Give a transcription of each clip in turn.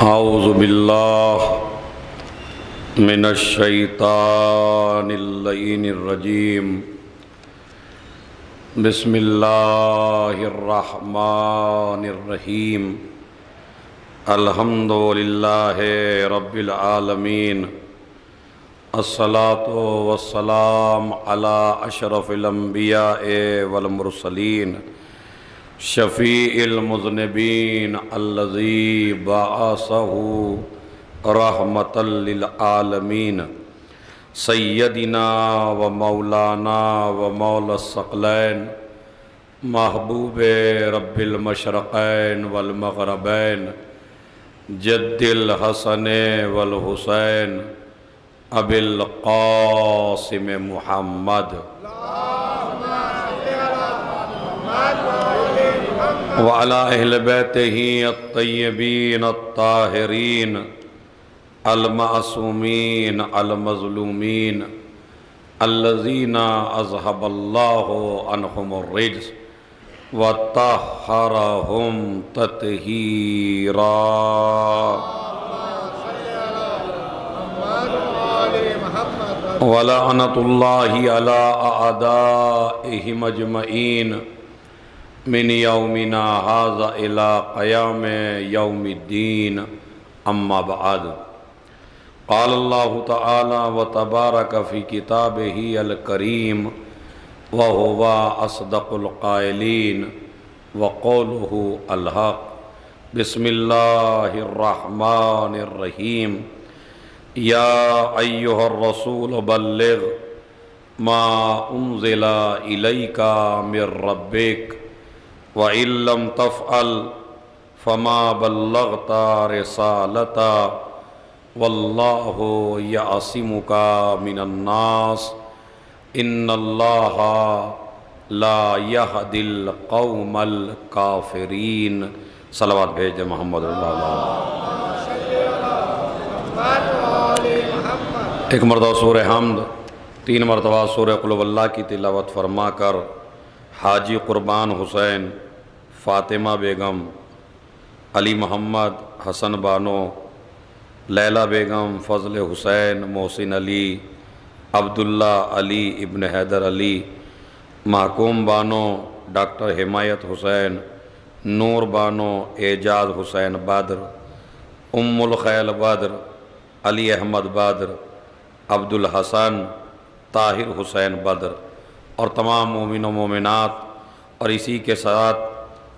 اعوذ باللہ من الشیطان اللعین الرجیم بسم اللہ الرحمن الرحیم الحمد للہ رب العالمین الصلاة والسلام علی اشرف الانبیاء والمرسلین شفیع المذنبین الذی بعثہ رحمة للعالمین سیدنا و مولانا و مولا الثقلین محبوب رب المشرقین والمغربین جد الحسن والحسین ابی القاسم محمد وعلى اہل بیتہ الطیبین الطاہرین المعصومین المظلومین الذین اذهب اللہ عنہم الرجس وطہرہم تطہیرا ولعنۃ اللہ علی اعدائہم اجمعین من یومنا ھذا الی قیام یوم الدین اما بعد قال اللہ تعالی وتبارک فی کتابہ الکریم وہو اصدق القائلین وقولہ الحق بسم اللہ الرحمن الرحیم یا ایہا الرسول بلغ ما انزل الیک من ربک وَإِن لَّمْ تَفْعَلْ فَمَا بَلَّغْتَ رِسَالَتَهُ وَاللَّهُ يَعْصِمُكَ مِنَ النَّاسِ إِنَّ اللَّهَ لَا يَهْدِي الْقَوْمَ الْكَافِرِينَ صلوات بھیجے محمد اللہ۔ ایک مرتبہ سورہ حمد، 3 مرتبہ سورہ قل هو اللہ کی تلاوت فرما کر حاجی قربان حسین، فاطمہ بیگم، علی محمد، حسن بانو، لیلہ بیگم، فضل حسین، محسن علی، عبداللہ علی ابن حیدر علی، محکوم بانو، ڈاکٹر حمایت حسین، نور بانو، اعجاز حسین بدر، ام الخیل بدر، علی احمد بدر، عبدالحسن، طاہر حسین بدر اور تمام مومن و مومنات، اور اسی کے ساتھ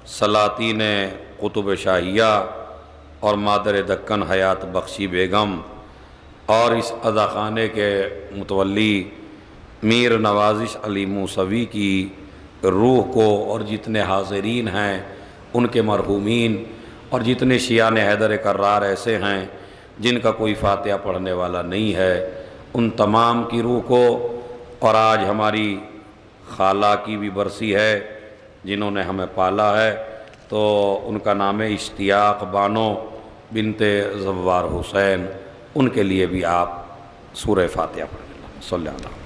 سلاطین قطب شاہیہ اور مادر دکن حیات بخشی بیگم اور اس عزا خانے کے متولی میر نوازش علی موسوی کی روح کو، اور جتنے حاضرین ہیں ان کے مرحومین، اور جتنے شیعان حیدر کرار ایسے ہیں جن کا کوئی فاتحہ پڑھنے والا نہیں ہے، ان تمام کی روح کو، اور آج ہماری خالہ کی بھی برسی ہے جنہوں نے ہمیں پالا ہے، تو ان کا نام ہے اشتیاق بانو بنت زوار حسین، ان کے لیے بھی آپ سورہ فاتحہ پڑھ لیں۔ صلی اللہ علیہ وسلم۔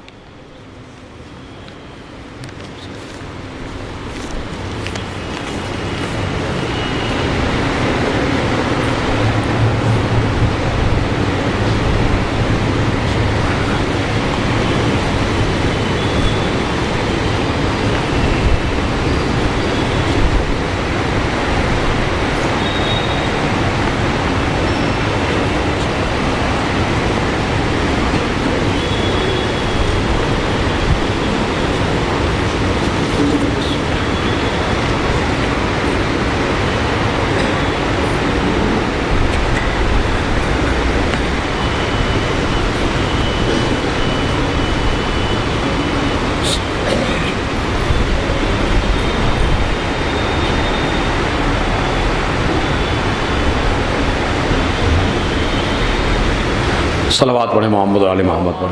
صلوات پڑھیں محمد علی محمد پر۔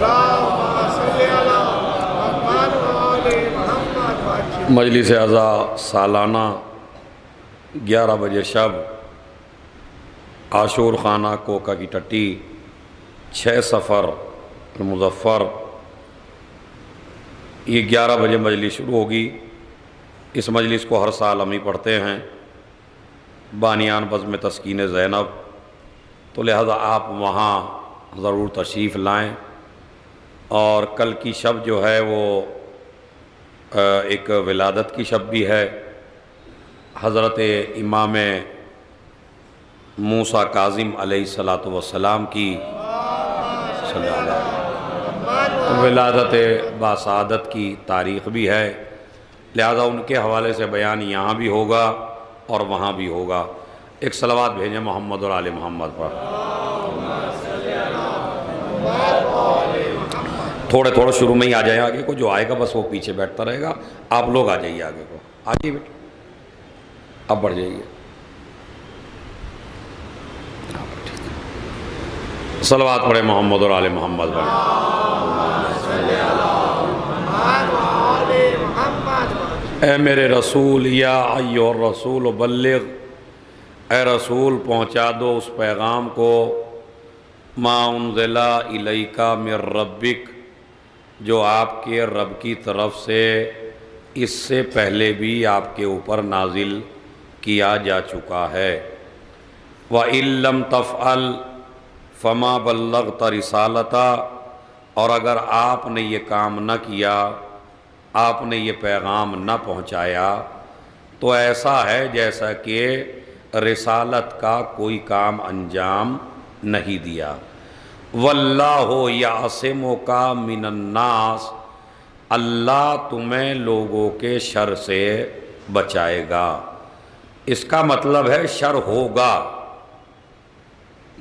مجلس عزا سالانہ 11 بجے شب عاشور خانہ کوکا کی ٹٹی 6 صفر مظفر، یہ 11 بجے مجلس شروع ہوگی۔ اس مجلس کو ہر سال ہم ہی پڑھتے ہیں۔ بانیان بزم تسکین زینب تو لہذا آپ وہاں ضرور تشریف لائیں، اور کل کی شب جو ہے وہ ایک ولادت کی شب بھی ہے حضرت امام موسیٰ کاظم علیہ السلام کی صلی اللہ علیہ وسلم، ولادت باسعادت کی تاریخ بھی ہے، لہذا ان کے حوالے سے بیان یہاں بھی ہوگا اور وہاں بھی ہوگا۔ ایک صلوات بھیجیں محمد اور آل محمد پر۔ تھوڑے شروع میں ہی آ جائیں آگے کو، جو آئے گا بس وہ پیچھے بیٹھتا رہے گا، آپ لوگ آ جائیے آگے کو، آئیے بیٹے اب بڑھ جائیے۔ صلوات پڑھے محمد اور آل محمد پر۔ اے میرے رسول، یا ایھا الرسول بلغ، اے رسول پہنچا دو اس پیغام کو، ما انزل الیک من ربک، جو آپ کے رب کی طرف سے اس سے پہلے بھی آپ کے اوپر نازل کیا جا چکا ہے۔ وَإِن لَّمْ تَفْعَلْ فَمَا بَلَّغْتَ رِسَالَتَهُ، اور اگر آپ نے یہ کام نہ کیا، آپ نے یہ پیغام نہ پہنچایا، تو ایسا ہے جیسا کہ رسالت کا کوئی کام انجام نہیں دیا۔ وَاللَّهُ يَعْصِمُكَ مِنَ النَّاسِ، اللہ تمہیں لوگوں کے شر سے بچائے گا۔ اس کا مطلب ہے شر ہوگا،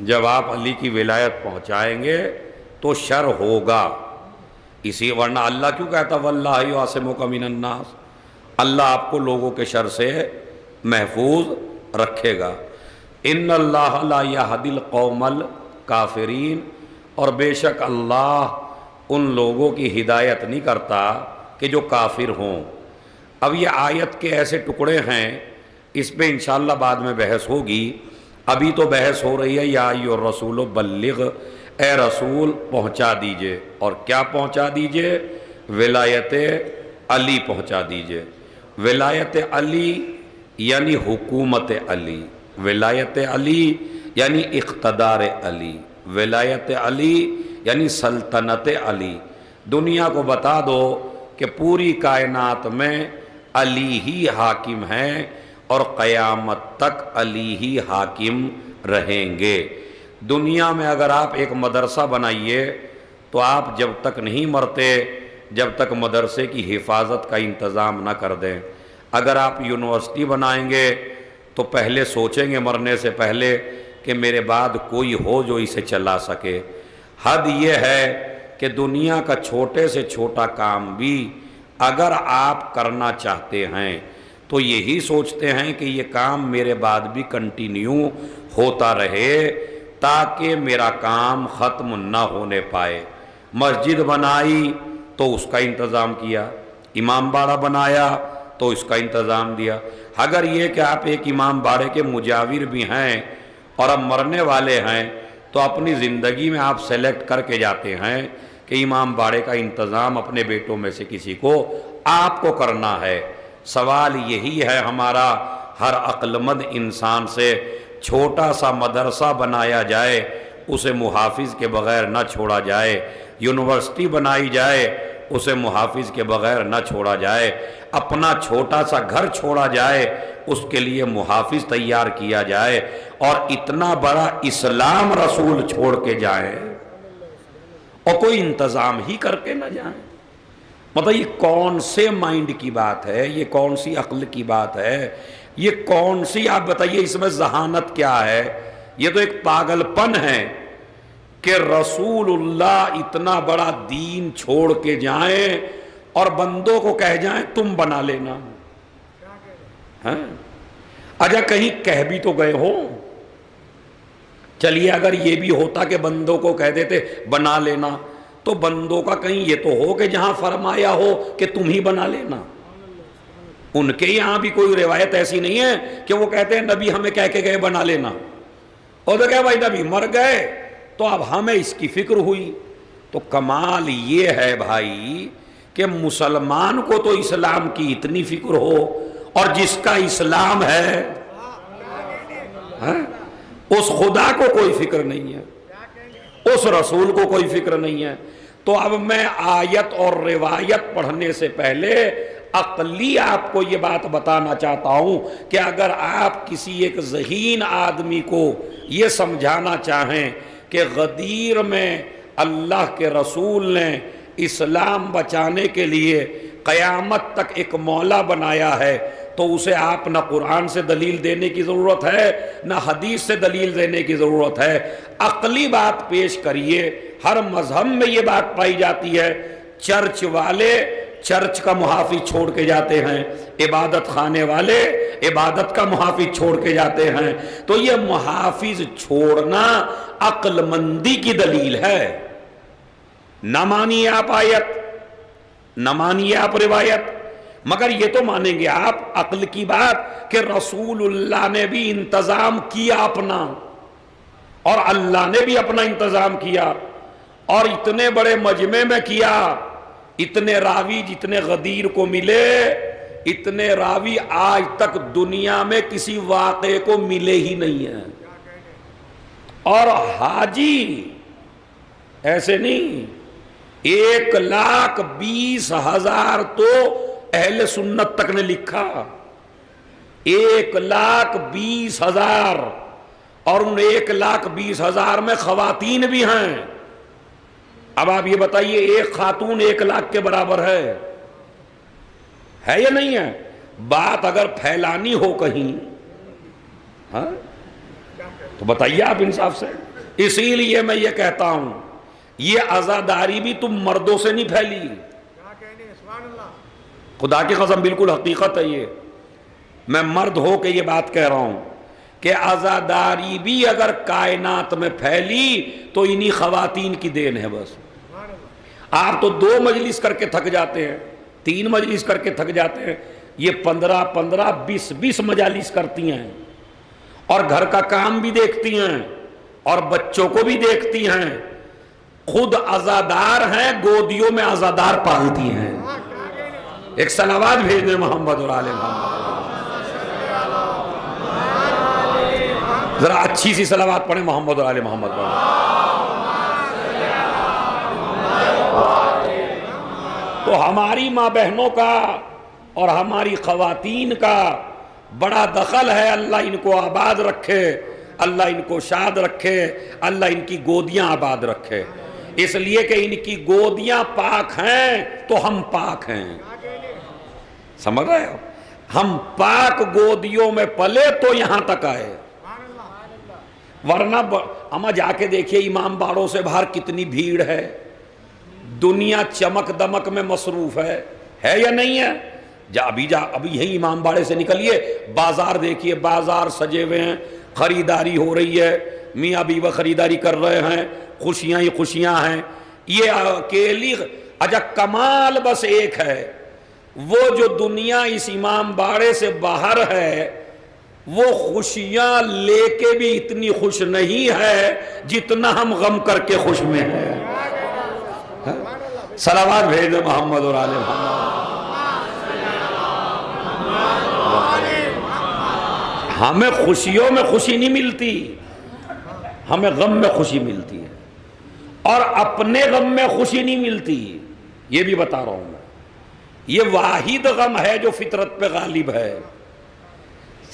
جب آپ علی کی ولایت پہنچائیں گے تو شر ہوگا، اسی ورنہ اللہ کیوں کہتا وَاللَّهُ يَعْصِمُكَ مِنَ النَّاسِ، اللہ آپ کو لوگوں کے شر سے محفوظ رکھے گا۔ ان اللہ لا یہدی القوم الکافرین، اور بے شک اللہ ان لوگوں کی ہدایت نہیں کرتا کہ جو کافر ہوں۔ اب یہ آیت کے ایسے ٹکڑے ہیں، اس پہ انشاءاللہ بعد میں بحث ہوگی، ابھی تو بحث ہو رہی ہے یا ایھا الرسول بلغ، اے رسول پہنچا دیجئے، اور کیا پہنچا دیجئے؟ ولایت علی پہنچا دیجئے۔ ولایت علی یعنی حکومت علی، ولایت علی یعنی اقتدار علی، ولایت علی یعنی سلطنت علی۔ دنیا کو بتا دو کہ پوری کائنات میں علی ہی حاکم ہیں، اور قیامت تک علی ہی حاکم رہیں گے۔ دنیا میں اگر آپ ایک مدرسہ بنائیے تو آپ جب تک نہیں مرتے جب تک مدرسے کی حفاظت کا انتظام نہ کر دیں۔ اگر آپ یونیورسٹی بنائیں گے تو پہلے سوچیں گے مرنے سے پہلے کہ میرے بعد کوئی ہو جو اسے چلا سکے۔ حد یہ ہے کہ دنیا کا چھوٹے سے چھوٹا کام بھی اگر آپ کرنا چاہتے ہیں تو یہی سوچتے ہیں کہ یہ کام میرے بعد بھی کنٹینیو ہوتا رہے تاکہ میرا کام ختم نہ ہونے پائے۔ مسجد بنائی تو اس کا انتظام کیا، امام باڑہ بنایا تو اس کا انتظام دیا۔ اگر یہ کہ آپ ایک امام باڑے کے مجاور بھی ہیں اور اب مرنے والے ہیں تو اپنی زندگی میں آپ سلیکٹ کر کے جاتے ہیں کہ امام باڑے کا انتظام اپنے بیٹوں میں سے کسی کو آپ کو کرنا ہے۔ سوال یہی ہے ہمارا ہر عقل مند انسان سے، چھوٹا سا مدرسہ بنایا جائے اسے محافظ کے بغیر نہ چھوڑا جائے، یونیورسٹی بنائی جائے اسے محافظ کے بغیر نہ چھوڑا جائے، اپنا چھوٹا سا گھر چھوڑا جائے اس کے لیے محافظ تیار کیا جائے، اور اتنا بڑا اسلام رسول چھوڑ کے جائیں اور کوئی انتظام ہی کر کے نہ جائیں۔ مطلب یہ کون سے مائنڈ کی بات ہے، یہ کون سی عقل کی بات ہے، یہ کون سی، آپ بتائیے اس میں ذہانت کیا ہے؟ یہ تو ایک پاگل پن ہے کہ رسول اللہ اتنا بڑا دین چھوڑ کے جائیں اور بندوں کو کہہ جائیں تم بنا لینا۔ اچھا کہیں کہہ بھی تو گئے ہو، چلیے اگر یہ بھی ہوتا کہ بندوں کو کہہ دیتے بنا لینا، تو بندوں کا کہیں یہ تو ہو کہ جہاں فرمایا ہو کہ تم ہی بنا لینا۔ ان کے یہاں بھی کوئی روایت ایسی نہیں ہے کہ وہ کہتے ہیں نبی ہمیں کہہ کے گئے بنا لینا، اور تو کہ بھائی نبی مر گئے تو اب ہمیں اس کی فکر ہوئی۔ تو کمال یہ ہے بھائی کہ مسلمان کو تو اسلام کی اتنی فکر ہو، اور جس کا اسلام ہے اس خدا کو کوئی فکر نہیں ہے، اس رسول کو کوئی فکر نہیں ہے۔ تو اب میں آیت اور روایت پڑھنے سے پہلے عقلی آپ کو یہ بات بتانا چاہتا ہوں کہ اگر آپ کسی ایک ذہین آدمی کو یہ سمجھانا چاہیں کہ غدیر میں اللہ کے رسول نے اسلام بچانے کے لیے قیامت تک ایک مولا بنایا ہے، تو اسے آپ نہ قرآن سے دلیل دینے کی ضرورت ہے نہ حدیث سے دلیل دینے کی ضرورت ہے، عقلی بات پیش کریے۔ ہر مذہب میں یہ بات پائی جاتی ہے، چرچ والے چرچ کا محافظ چھوڑ کے جاتے ہیں، عبادت خانے والے عبادت کا محافظ چھوڑ کے جاتے ہیں، تو یہ محافظ چھوڑنا عقل مندی کی دلیل ہے۔ نہ مانیے آپ آیت، نہ مانیے آپ روایت، مگر یہ تو مانیں گے آپ عقل کی بات کہ رسول اللہ نے بھی انتظام کیا اپنا، اور اللہ نے بھی اپنا انتظام کیا، اور اتنے بڑے مجمع میں کیا۔ اتنے راوی جتنے غدیر کو ملے، اتنے راوی آج تک دنیا میں کسی واقعے کو ملے ہی نہیں ہیں۔ اور حاجی ایسے نہیں، 1,20,000 تو اہل سنت تک نے لکھا، 1,20,000، اور ان 1,20,000 میں خواتین بھی ہیں۔ اب آپ یہ بتائیے ایک خاتون 1,00,000 کے برابر ہے یا نہیں ہے؟ بات اگر پھیلانی ہو کہیں ہاں تو بتائیے آپ انصاف سے۔ اسی لیے میں یہ کہتا ہوں یہ عزاداری بھی تم مردوں سے نہیں پھیلی، خدا کی قسم بالکل حقیقت ہے یہ، میں مرد ہو کے یہ بات کہہ رہا ہوں کہ عزاداری بھی اگر کائنات میں پھیلی تو انہی خواتین کی دین ہے بس۔ آپ تو 2 مجلس کر کے تھک جاتے ہیں، 3 مجلس کر کے تھک جاتے ہیں، یہ 15 20 مجالس کرتی ہیں، اور گھر کا کام بھی دیکھتی ہیں اور بچوں کو بھی دیکھتی ہیں، خود عزادار ہیں، گودیوں میں عزادار پالتی ہیں۔ ایک صلوات بھیج دیں محمد اور آل محمد، ذرا اچھی سی صلوات پڑھیں محمد اور آل محمد پڑھیں۔ تو ہماری ماں بہنوں کا اور ہماری خواتین کا بڑا دخل ہے، اللہ ان کو آباد رکھے، اللہ ان کو شاد رکھے، اللہ ان کی گودیاں آباد رکھے، اس لیے کہ ان کی گودیاں پاک ہیں تو ہم پاک ہیں، سمجھ رہے ہو؟ ہم پاک گودیوں میں پلے تو یہاں تک آئے، ورنہ اما جا کے دیکھیے امام باڑوں سے باہر کتنی بھیڑ ہے، دنیا چمک دمک میں مصروف ہے یا نہیں ہے؟ ابھی یہی امام باڑے سے نکلیے، بازار دیکھیے، بازار سجے ہوئے ہیں، خریداری ہو رہی ہے، میاں بیوہ خریداری کر رہے ہیں، خوشیاں ہی خوشیاں ہیں۔ یہ اکیلی کمال بس ایک ہے، وہ جو دنیا اس امام باڑے سے باہر ہے وہ خوشیاں لے کے بھی اتنی خوش نہیں ہے جتنا ہم غم کر کے خوش میں ہیں۔ صلوات بھیج دیں محمد اور آل محمد۔ ہمیں خوشیوں میں خوشی نہیں ملتی، ہمیں غم میں خوشی ملتی ہے، اور اپنے غم میں خوشی نہیں ملتی، یہ بھی بتا رہا ہوں میں۔ یہ واحد غم ہے جو فطرت پہ غالب ہے،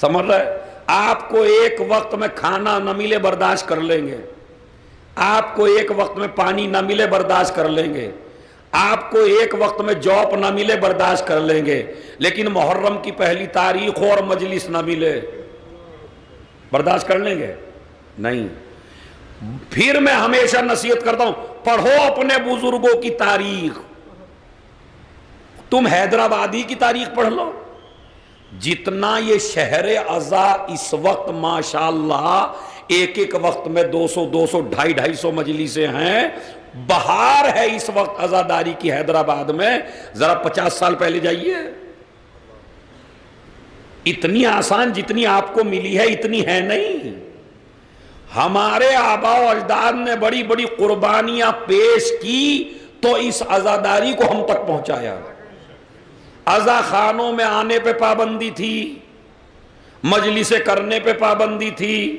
سمجھ رہے؟ آپ کو ایک وقت میں کھانا نہ ملے برداشت کر لیں گے، آپ کو ایک وقت میں پانی نہ ملے برداشت کر لیں گے، آپ کو ایک وقت میں جاب نہ ملے برداشت کر لیں گے، لیکن محرم کی پہلی تاریخ ہو اور مجلس نہ ملے برداشت کر لیں گے؟ نہیں۔ پھر میں ہمیشہ نصیحت کرتا ہوں پڑھو اپنے بزرگوں کی تاریخ، تم حیدرآبادی کی تاریخ پڑھ لو، جتنا یہ شہر عزا اس وقت ماشاءاللہ ایک ایک وقت میں 200 250 مجلسیں ہیں، بہار ہے اس وقت عزاداری کی حیدرآباد میں، ذرا 50 سال پہلے جائیے، اتنی آسان جتنی آپ کو ملی ہے اتنی ہے نہیں۔ ہمارے آباء و اجداد نے بڑی بڑی قربانیاں پیش کی تو اس عزاداری کو ہم تک پہنچایا۔ عزا خانوں میں آنے پہ پابندی تھی، مجلسیں کرنے پہ پابندی تھی،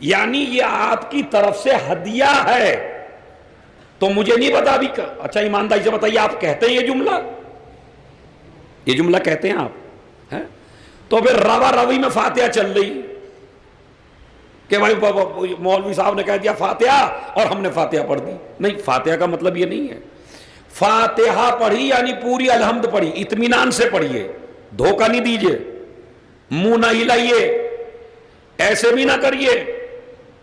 یعنی یہ آپ کی طرف سے ہدیہ ہے. تو مجھے نہیں پتا ابھی. اچھا ایمانداری سے بتائیے آپ کہتے ہیں یہ جملہ کہتے ہیں آپ؟ تو پھر روا روی میں فاتحہ چل رہی کہ بھائی مولوی صاحب نے کہہ دیا فاتحہ اور ہم نے فاتحہ پڑھ دی. نہیں، فاتحہ کا مطلب یہ نہیں ہے. فاتحہ پڑھی یعنی پوری الحمد پڑھی، اطمینان سے پڑھیے، دھوکہ نہیں دیجیے، منہ نہ ہلائیے، ایسے بھی نہ کریے.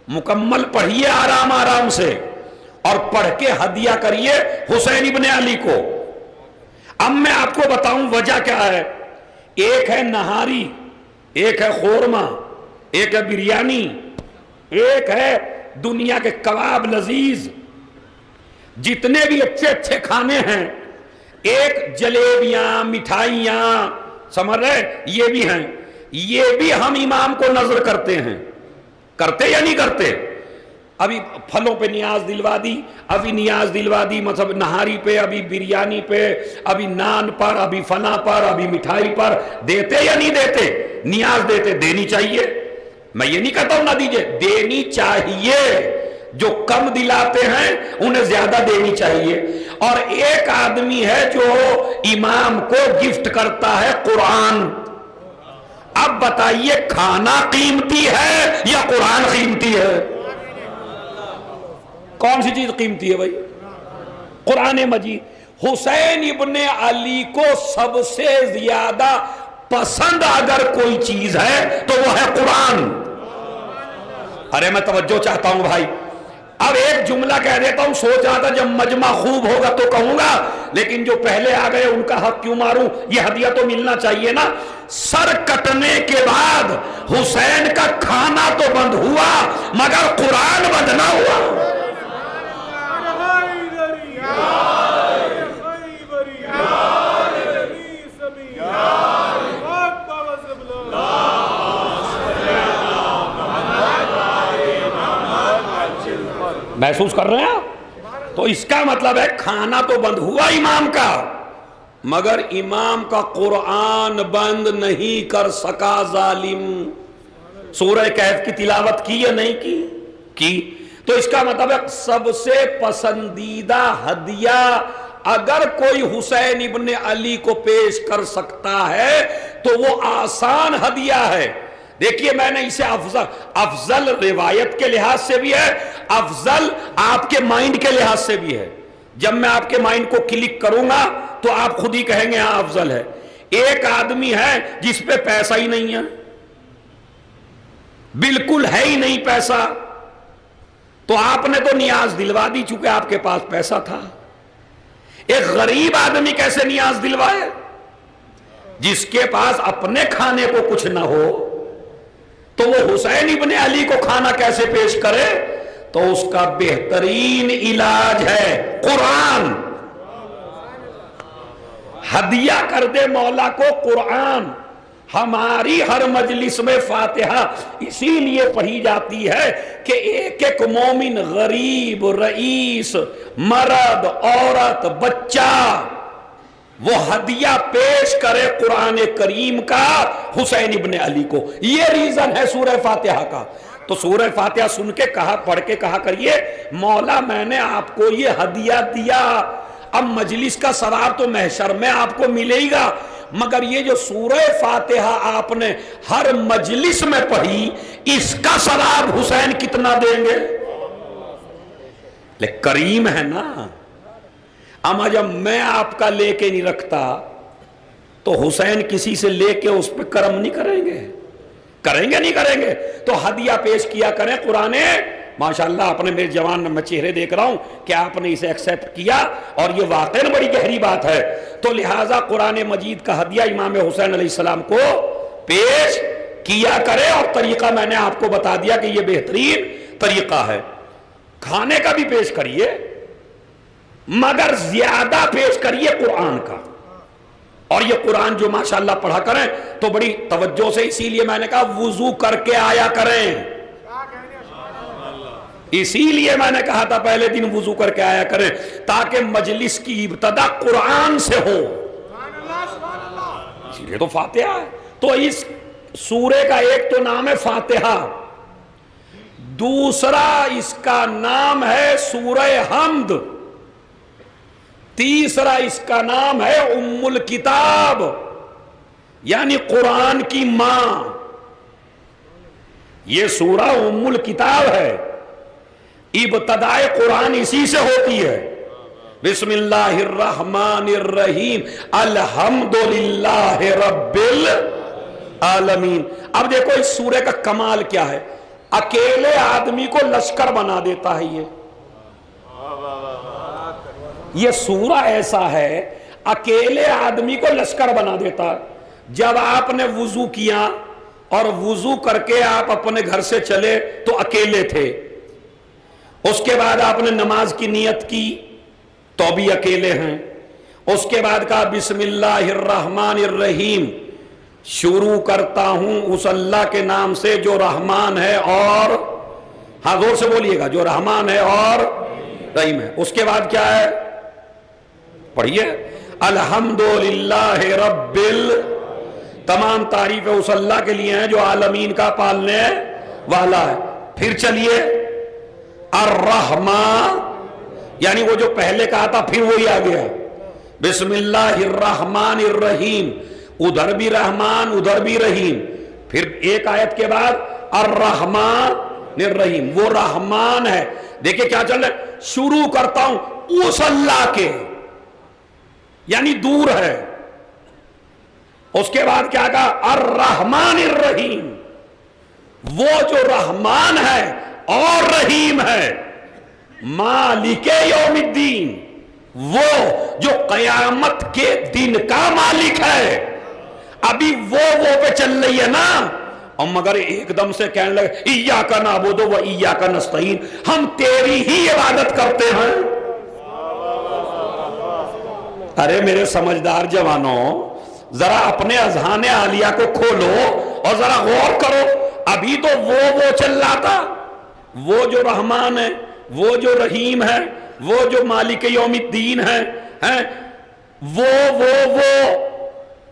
مکمل پڑھیے آرام آرام سے، اور پڑھ کے ہدیہ کریے حسین ابن علی کو. اب میں آپ کو بتاؤں وجہ کیا ہے. ایک ہے نہاری، ایک ہے خورما، ایک ہے بریانی، ایک ہے دنیا کے کباب لذیذ، جتنے بھی اچھے اچھے کھانے ہیں، ایک جلیبیاں مٹھائیاں، سمجھ رہے، یہ بھی ہیں. یہ بھی ہم امام کو نظر کرتے ہیں. کرتے یا نہیں کرتے؟ ابھی پھلوں پہ نیاز دلوا دی، ابھی نیاز دلوا دی، مطلب نہاری پہ، ابھی بریانی پہ، ابھی نان پر، ابھی فنا پر، ابھی مٹھائی پر. دیتے یا نہیں دیتے؟ نیاز دیتے، دینی چاہیے. میں یہ نہیں کہتا ہوں نہ دیجئے، دینی چاہیے. جو کم دلاتے ہیں انہیں زیادہ دینی چاہیے. اور ایک آدمی ہے جو امام کو گفٹ کرتا ہے قرآن. اب بتائیے کھانا قیمتی ہے یا قرآن قیمتی ہے؟ کون سی چیز قیمتی ہے بھائی؟ قرآن مجید. حسین ابن علی کو سب سے زیادہ پسند اگر کوئی چیز ہے تو وہ ہے قرآن. ارے میں توجہ چاہتا ہوں بھائی. اب ایک جملہ کہہ دیتا ہوں، سوچ رہا تھا جب مجمع خوب ہوگا تو کہوں گا، لیکن جو پہلے آ گئے ان کا حق کیوں ماروں؟ یہ ہدیہ تو ملنا چاہیے نا. سر کٹنے کے بعد حسین کا کھانا تو بند ہوا مگر قرآن بند نہ ہوا. محسوس کر رہے ہیں آپ؟ تو اس کا مطلب ہے کھانا تو بند ہوا امام کا، مگر امام کا قرآن بند نہیں کر سکا ظالم. سورہ کہف کی تلاوت کی یا نہیں کی؟ تو اس کا مطلب ہے سب سے پسندیدہ ہدیہ اگر کوئی حسین ابن علی کو پیش کر سکتا ہے تو وہ آسان ہدیہ ہے. دیکھیے میں نے اسے افضل روایت کے لحاظ سے بھی ہے، افضل آپ کے مائنڈ کے لحاظ سے بھی ہے. جب میں آپ کے مائنڈ کو کلک کروں گا تو آپ خود ہی کہیں گے ہاں افضل ہے. ایک آدمی ہے جس پہ پیسہ ہی نہیں ہے، بالکل ہے ہی نہیں پیسہ، تو آپ نے تو نیاز دلوا دی چونکہ آپ کے پاس پیسہ تھا. ایک غریب آدمی کیسے نیاز دلوائے؟ جس کے پاس اپنے کھانے کو کچھ نہ ہو تو وہ حسین ابن علی کو کھانا کیسے پیش کرے؟ تو اس کا بہترین علاج ہے قرآن. ہدیہ کر دے مولا کو قرآن. ہماری ہر مجلس میں فاتحہ اسی لیے پڑھی جاتی ہے کہ ایک ایک مومن، غریب، رئیس، مرد، عورت، بچہ، وہ ہدیہ پیش کرے قرآن کریم کا حسین ابن علی کو. یہ ریزن ہے سورہ فاتحہ کا. تو سورہ فاتحہ سن کے پڑھ کے کہا کریے مولا میں نے آپ کو یہ ہدیہ دیا. اب مجلس کا ثواب تو محشر میں آپ کو ملے گا، مگر یہ جو سورہ فاتحہ آپ نے ہر مجلس میں پڑھی اس کا ثواب حسین کتنا دیں گے؟ لیکن کریم ہے نا. اما جب میں آپ کا لے کے نہیں رکھتا تو حسین کسی سے لے کے اس پہ کرم نہیں کریں گے؟ کریں گے نہیں کریں گے؟ تو ہدیہ پیش کیا کریں قرآن. ماشاءاللہ آپ نے میرے جوان میں چہرے دیکھ رہا ہوں کہ آپ نے اسے ایکسیپٹ کیا اور یہ واقعی بڑی گہری بات ہے. تو لہٰذا قرآن مجید کا ہدیہ امام حسین علیہ السلام کو پیش کیا کرے. اور طریقہ میں نے آپ کو بتا دیا کہ یہ بہترین طریقہ ہے. کھانے کا بھی پیش کریے مگر زیادہ پیش کریے قرآن کا. اور یہ قرآن جو ماشاءاللہ پڑھا کریں تو بڑی توجہ سے، اسی لیے میں نے کہا وضو کر کے آیا کریں. اسی لیے میں نے کہا تھا پہلے دن وضو کر کے آیا کریں تاکہ مجلس کی ابتدا قرآن سے ہو. اسی لیے تو فاتحہ ہے. تو اس سورے کا ایک تو نام ہے فاتحہ، دوسرا اس کا نام ہے سورہ حمد، تیسرا اس کا نام ہے ام الکتاب، یعنی قرآن کی ماں۔ یہ سورہ ام الکتاب ہے، ابتدائے قرآن اسی سے ہوتی ہے، بسم اللہ الرحمن الرحیم الحمدللہ رب العالمین۔ اب دیکھو اس سورہ کا کمال کیا ہے، اکیلے آدمی کو لشکر بنا دیتا ہے۔ یہ سورہ ایسا ہے اکیلے آدمی کو لشکر بنا دیتا ہے۔ جب آپ نے وضو کیا اور وضو کر کے آپ اپنے گھر سے چلے تو اکیلے تھے، اس کے بعد آپ نے نماز کی نیت کی تو بھی اکیلے ہیں، اس کے بعد کہا بسم اللہ الرحمن الرحیم، شروع کرتا ہوں اس اللہ کے نام سے جو رحمان ہے اور، ہاں زور سے بولیے گا، جو رحمان ہے اور رحیم ہے۔ اس کے بعد کیا ہے، پڑھیے، الحمدللہ رب تمام تعریف اس اللہ کے لیے ہیں جو عالمین کا پالنے والا ہے۔ پھر چلیے الرحمن، یعنی وہ جو پہلے کہا تھا پھر وہی آ گیا، بسم اللہ الرحمن الرحیم، ادھر بھی رحمان ادھر بھی رحیم، پھر ایک آیت کے بعد الرحمن الرحیم، وہ رحمان ہے۔ دیکھیں کیا چل رہا ہے، شروع کرتا ہوں اس اللہ کے، یعنی دور ہے، اس کے بعد کیا کہا الرحمن الرحیم، وہ جو رحمان ہے اور رحیم ہے، مالک یوم الدین، وہ جو قیامت کے دن کا مالک ہے۔ ابھی وہ پہ چل رہی ہے نا، اور مگر ایک دم سے کہنے لگے ایاک نعبد و ایاک نستعین، ہم تیری ہی عبادت کرتے ہیں۔ ارے میرے سمجھدار جوانوں، ذرا اپنے اذہان عالیہ کو کھولو اور ذرا غور کرو، ابھی تو وہ چل رہا تھا، وہ جو رحمان ہے، وہ جو رحیم ہے، وہ جو مالک یوم الدین ہے، وہ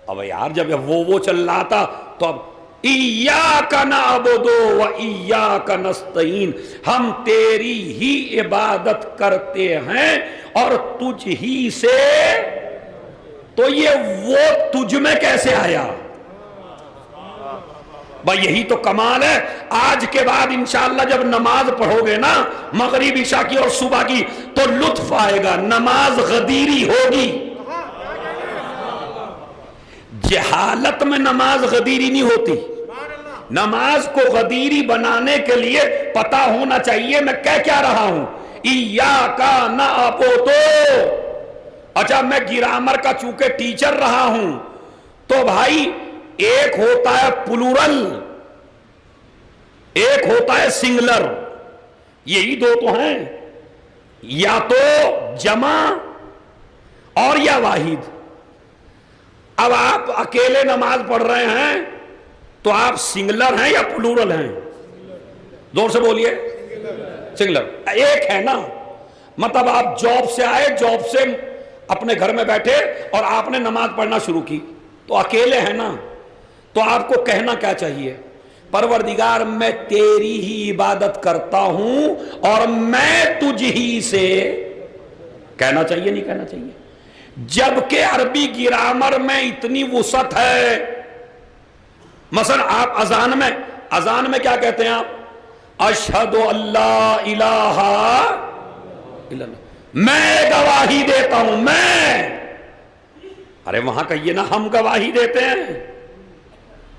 اب یار جب وہ چل رہا تھا تو اب ایاک نعبد و ایاک نستعین، ہم تیری ہی عبادت کرتے ہیں اور تجھ ہی سے، تو یہ وہ تجھ میں کیسے آیا؟ بھائی یہی تو کمال ہے۔ آج کے بعد انشاءاللہ جب نماز پڑھو گے نا، مغرب عشاء کی اور صبح کی، تو لطف آئے گا، نماز غدیری ہوگی۔ جہالت میں نماز غدیری نہیں ہوتی، نماز کو غدیری بنانے کے لیے پتا ہونا چاہیے میں کہہ کیا رہا ہوں، ایاک نعبد۔ اچھا میں گرامر کا چونکہ ٹیچر رہا ہوں تو بھائی ایک ہوتا ہے پلورل، ایک ہوتا ہے سنگلر، یہی دو تو ہیں، یا تو جمع اور یا واحد۔ اب آپ اکیلے نماز پڑھ رہے ہیں تو آپ سنگلر ہیں یا پلورل ہیں؟ زور سے بولیے، سنگلر ایک ہے نا، مطلب آپ جاب سے آئے، جاب سے اپنے گھر میں بیٹھے اور آپ نے نماز پڑھنا شروع کی تو اکیلے ہیں نا، تو آپ کو کہنا کیا چاہیے؟ پروردگار میں تیری ہی عبادت کرتا ہوں اور میں تجھ ہی سے، کہنا چاہیے نہیں کہنا چاہیے؟ جبکہ عربی گرامر میں اتنی وسعت ہے، مثلا آپ اذان میں کیا کہتے ہیں آپ؟ اشہد اللہ الہ الا اللہ، میں گواہی دیتا ہوں، میں، ارے وہاں کہیے نا ہم گواہی دیتے ہیں،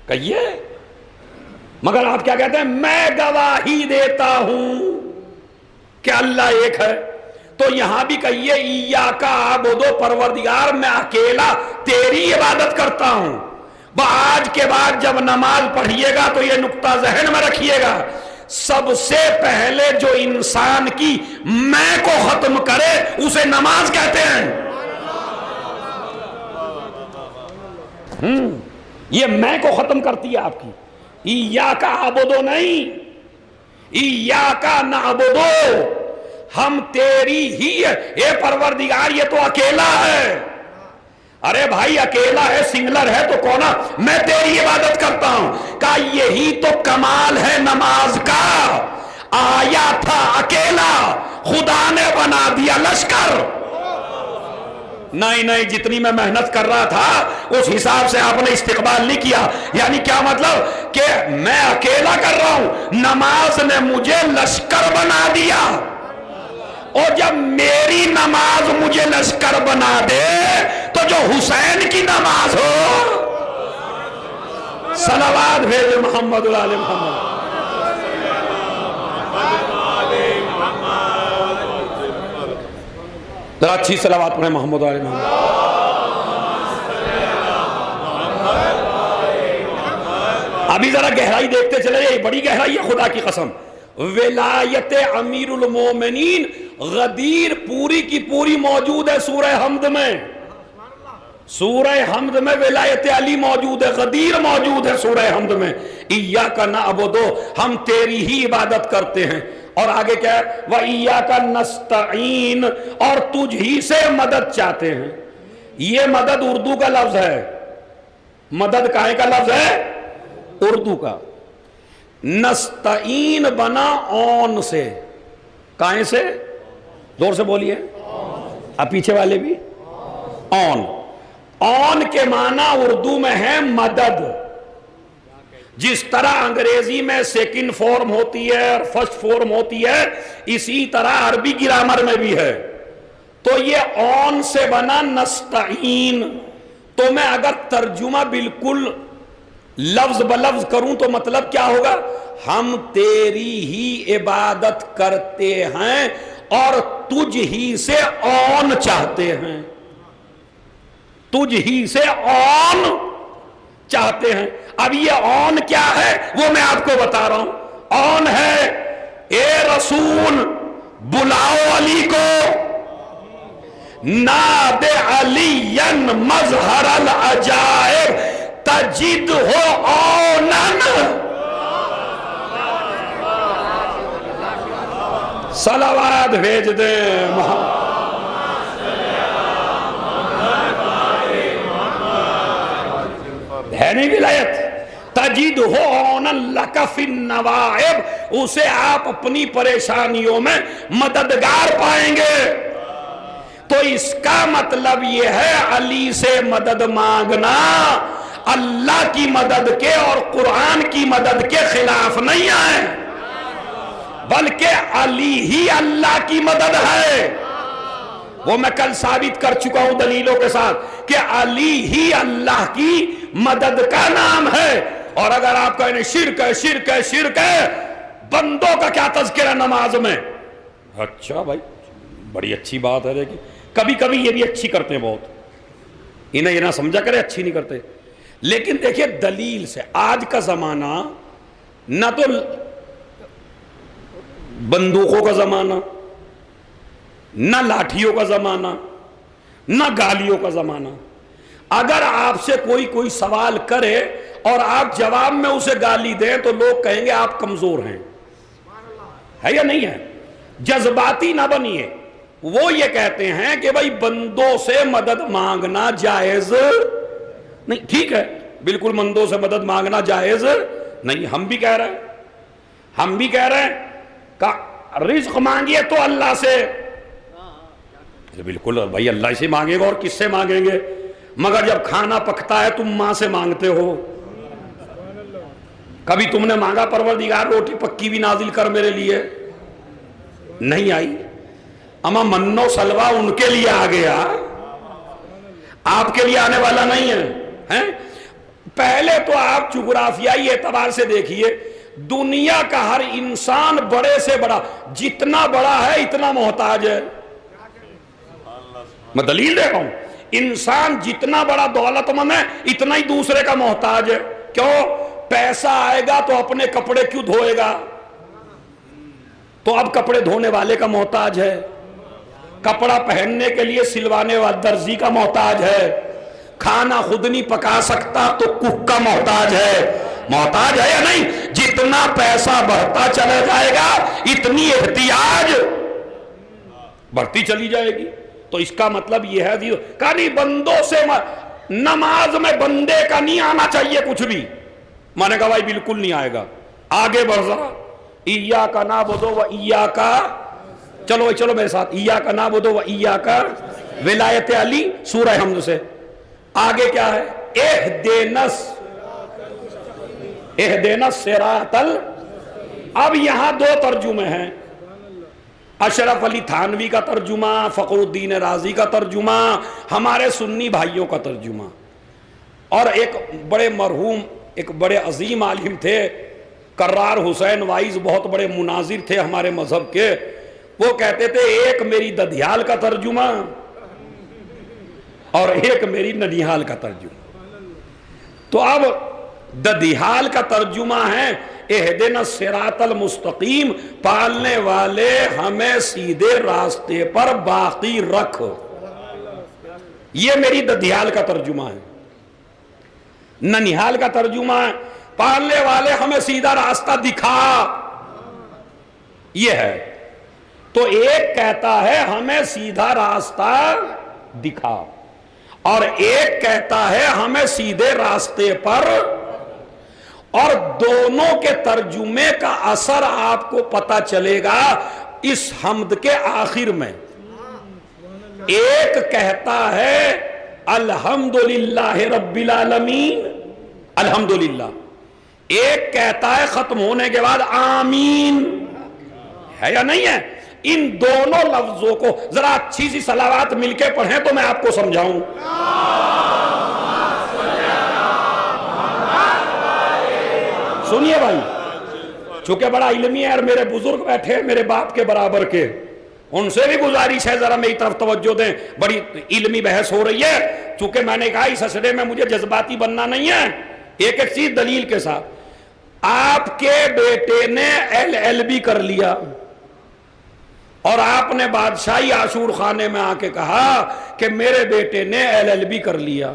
کہیے، مگر آپ کیا کہتے ہیں؟ میں گواہی دیتا ہوں کہ اللہ ایک ہے۔ تو یہاں بھی کہیے ایاک اعبد، پروردگار میں اکیلا تیری عبادت کرتا ہوں۔ آج کے بعد جب نماز پڑھیے گا تو یہ نقطہ ذہن میں رکھیے گا، سب سے پہلے جو انسان کی میں کو ختم کرے اسے نماز کہتے ہیں۔ یہ میں کو ختم کرتی ہے آپ کی، ایاک اعبد نہیں، ایاک نعبد، ہم تیری ہی ہے، اے پروردگار یہ تو اکیلا ہے۔ ارے بھائی اکیلا ہے، سنگلر ہے تو کون؟ میں تیری عبادت کرتا ہوں۔ کہا یہی تو کمال ہے نماز کا، آیا تھا اکیلا، خدا نے بنا دیا لشکر۔ نہیں جتنی میں محنت کر رہا تھا اس حساب سے آپ نے استقبال نہیں کیا۔ یعنی کیا مطلب کہ میں اکیلا کر رہا ہوں، نماز نے مجھے لشکر بنا دیا، اور جب میری نماز مجھے لشکر بنا دے تو جو حسین کی نماز ہو، صلوات بھیجے محمد علی محمد۔ ذرا اچھی صلوات پڑھیں محمد علی محمد۔ ابھی ذرا گہرائی دیکھتے چلے، یہ بڑی گہرائی ہے خدا کی قسم۔ ولایت امیر المومنین غدیر پوری کی پوری موجود ہے سورہ حمد میں۔ سورہ حمد میں ولایت علی موجود ہے، غدیر موجود ہے سورہ حمد میں۔ ایاک نعبد، ہم تیری ہی عبادت کرتے ہیں، اور آگے کیا ہے؟ وَإِيَّاكَ نَسْتَعِينُ، اور تجھ ہی سے مدد چاہتے ہیں۔ یہ مدد اردو کا لفظ ہے، مدد کائیں کا لفظ ہے؟ اردو کا۔ نستعین بنا اون سے، کائیں سے؟ زور سے بولیے، اب پیچھے والے بھی۔ اون، اون کے معنی اردو میں ہے مدد۔ جس طرح انگریزی میں سیکنڈ فارم ہوتی ہے اور فرسٹ فارم ہوتی ہے، اسی طرح عربی گرامر میں بھی ہے۔ تو یہ اون سے بنا نستعین، تو میں اگر ترجمہ بالکل لفظ بلفظ کروں تو مطلب کیا ہوگا؟ ہم تیری ہی عبادت کرتے ہیں اور تجھ ہی سے اون چاہتے ہیں، تجھ ہی سے اون چاہتے ہیں۔ اب یہ اون کیا ہے وہ میں آپ کو بتا رہا ہوں۔ اون ہے، اے رسول بلاؤ علی کو، ناد علی مظہر العجائب تجد ہو اونن۔ صلوات بھیج دیں محمد۔ ہے نہیں ولایت؟ تجد ہو اونن لک فی النوائب، اسے آپ اپنی پریشانیوں میں مددگار پائیں گے۔ تو اس کا مطلب یہ ہے علی سے مدد مانگنا اللہ کی مدد کے اور قرآن کی مدد کے خلاف نہیں ہے، بلکہ علی ہی اللہ کی مدد ہے۔ وہ میں کل ثابت کر چکا ہوں دلیلوں کے ساتھ کہ علی ہی اللہ کی مدد کا نام ہے۔ اور اگر آپ کہیں شرک ہے شرک ہے شرک ہے، بندوں کا کیا تذکرہ نماز میں؟ اچھا بھائی، بڑی اچھی بات ہے، لیکن کبھی کبھی یہ بھی اچھی کرتے ہیں بہت، انہیں یہ نہ سمجھا کرے اچھی نہیں کرتے، لیکن دیکھیے دلیل سے۔ آج کا زمانہ نہ تو بندوقوں کا زمانہ، نہ لاٹھیوں کا زمانہ، نہ گالیوں کا زمانہ۔ اگر آپ سے کوئی سوال کرے اور آپ جواب میں اسے گالی دیں تو لوگ کہیں گے آپ کمزور ہیں، ہے یا نہیں ہے؟ جذباتی نہ بنیے۔ وہ یہ کہتے ہیں کہ بھائی بندوں سے مدد مانگنا جائز نہیں، ٹھیک ہے، بالکل بندوں سے مدد مانگنا جائز نہیں۔ ہم بھی کہہ رہے ہیں کہ رزق مانگیے تو اللہ سے، بالکل بھائی اللہ سے مانگے گا اور کس سے مانگیں گے؟ مگر جب کھانا پکتا ہے تم ماں سے مانگتے ہو۔ کبھی تم نے مانگا پروردگار روٹی پکی بھی نازل کر میرے لیے؟ نہیں آئی۔ اما منو سلوا ان کے لیے آ گیا، آپ کے لیے آنے والا نہیں ہے۔ پہلے تو آپ جغرافیائی اعتبار سے دیکھیے، دنیا کا ہر انسان بڑے سے بڑا، جتنا بڑا ہے اتنا محتاج ہے۔ میں دلیل دے رہا ہوں، انسان جتنا بڑا دولت مند ہے اتنا ہی دوسرے کا محتاج ہے۔ کیوں؟ پیسہ آئے گا تو اپنے کپڑے کیوں دھوئے گا؟ تو اب کپڑے دھونے والے کا محتاج ہے، کپڑا پہننے کے لیے سلوانے والے درزی کا محتاج ہے، کھانا خود نہیں پکا سکتا تو کک کا محتاج ہے۔ محتاج ہے یا نہیں؟ جتنا پیسہ بڑھتا چلا جائے گا اتنی احتیاج بڑھتی چلی جائے گی۔ تو اس کا مطلب یہ ہے کہ نہیں بندوں سے نماز میں بندے کا نہیں آنا چاہیے کچھ بھی۔ میں نے کہا بھائی بالکل نہیں آئے گا، آگے بڑھ ذرا، ایاک نعبد و ایاک، چلو میرے ساتھ، ایاک نعبد و ایاک، ولایت علی سورہ حمد سے۔ آگے کیا ہے؟ اہدنا الصراط اب یہاں دو ترجمے ہیں، اشرف علی تھانوی کا ترجمہ، فخر الدین رازی کا ترجمہ، ہمارے سنی بھائیوں کا ترجمہ، اور ایک بڑے مرحوم، ایک بڑے عظیم عالم تھے کرار حسین وائز، بہت بڑے مناظر تھے ہمارے مذہب کے، وہ کہتے تھے ایک میری ددھیال کا ترجمہ اور ایک میری ننیہال کا ترجمہ۔ تو اب ددھیال کا ترجمہ ہے اہدنا الصراط المستقیم، پالنے والے ہمیں سیدھے راستے پر باقی رکھ، یہ میری ددھیال کا ترجمہ ہے۔ ننیہال کا ترجمہ ہے پالنے والے ہمیں سیدھا راستہ دکھا، یہ ہے۔ تو ایک کہتا ہے ہمیں سیدھا راستہ دکھا، اور ایک کہتا ہے ہمیں سیدھے راستے پر، اور دونوں کے ترجمے کا اثر آپ کو پتا چلے گا اس حمد کے آخر میں۔ ایک کہتا ہے الحمدللہ رب العالمین، الحمدللہ، ایک کہتا ہے ختم ہونے کے بعد آمین، ہے یا نہیں ہے؟ ان دونوں لفظوں کو ذرا اچھی سی صلوات مل کے پڑھیں تو میں آپ کو سمجھاؤں۔ سنیے بھائی، چونکہ بڑا علمی ہے اور میرے بزرگ بیٹھے میرے باپ کے برابر کے، ان سے بھی گزارش ہے ذرا میری طرف توجہ دیں، بڑی علمی بحث ہو رہی ہے۔ چونکہ میں نے کہا اس اسرے میں مجھے جذباتی بننا نہیں ہے، ایک ایک چیز دلیل کے ساتھ۔ آپ کے بیٹے نے LLB کر لیا اور آپ نے بادشاہی عاشور خانے میں آ کے کہا کہ میرے بیٹے نے LLB کر لیا،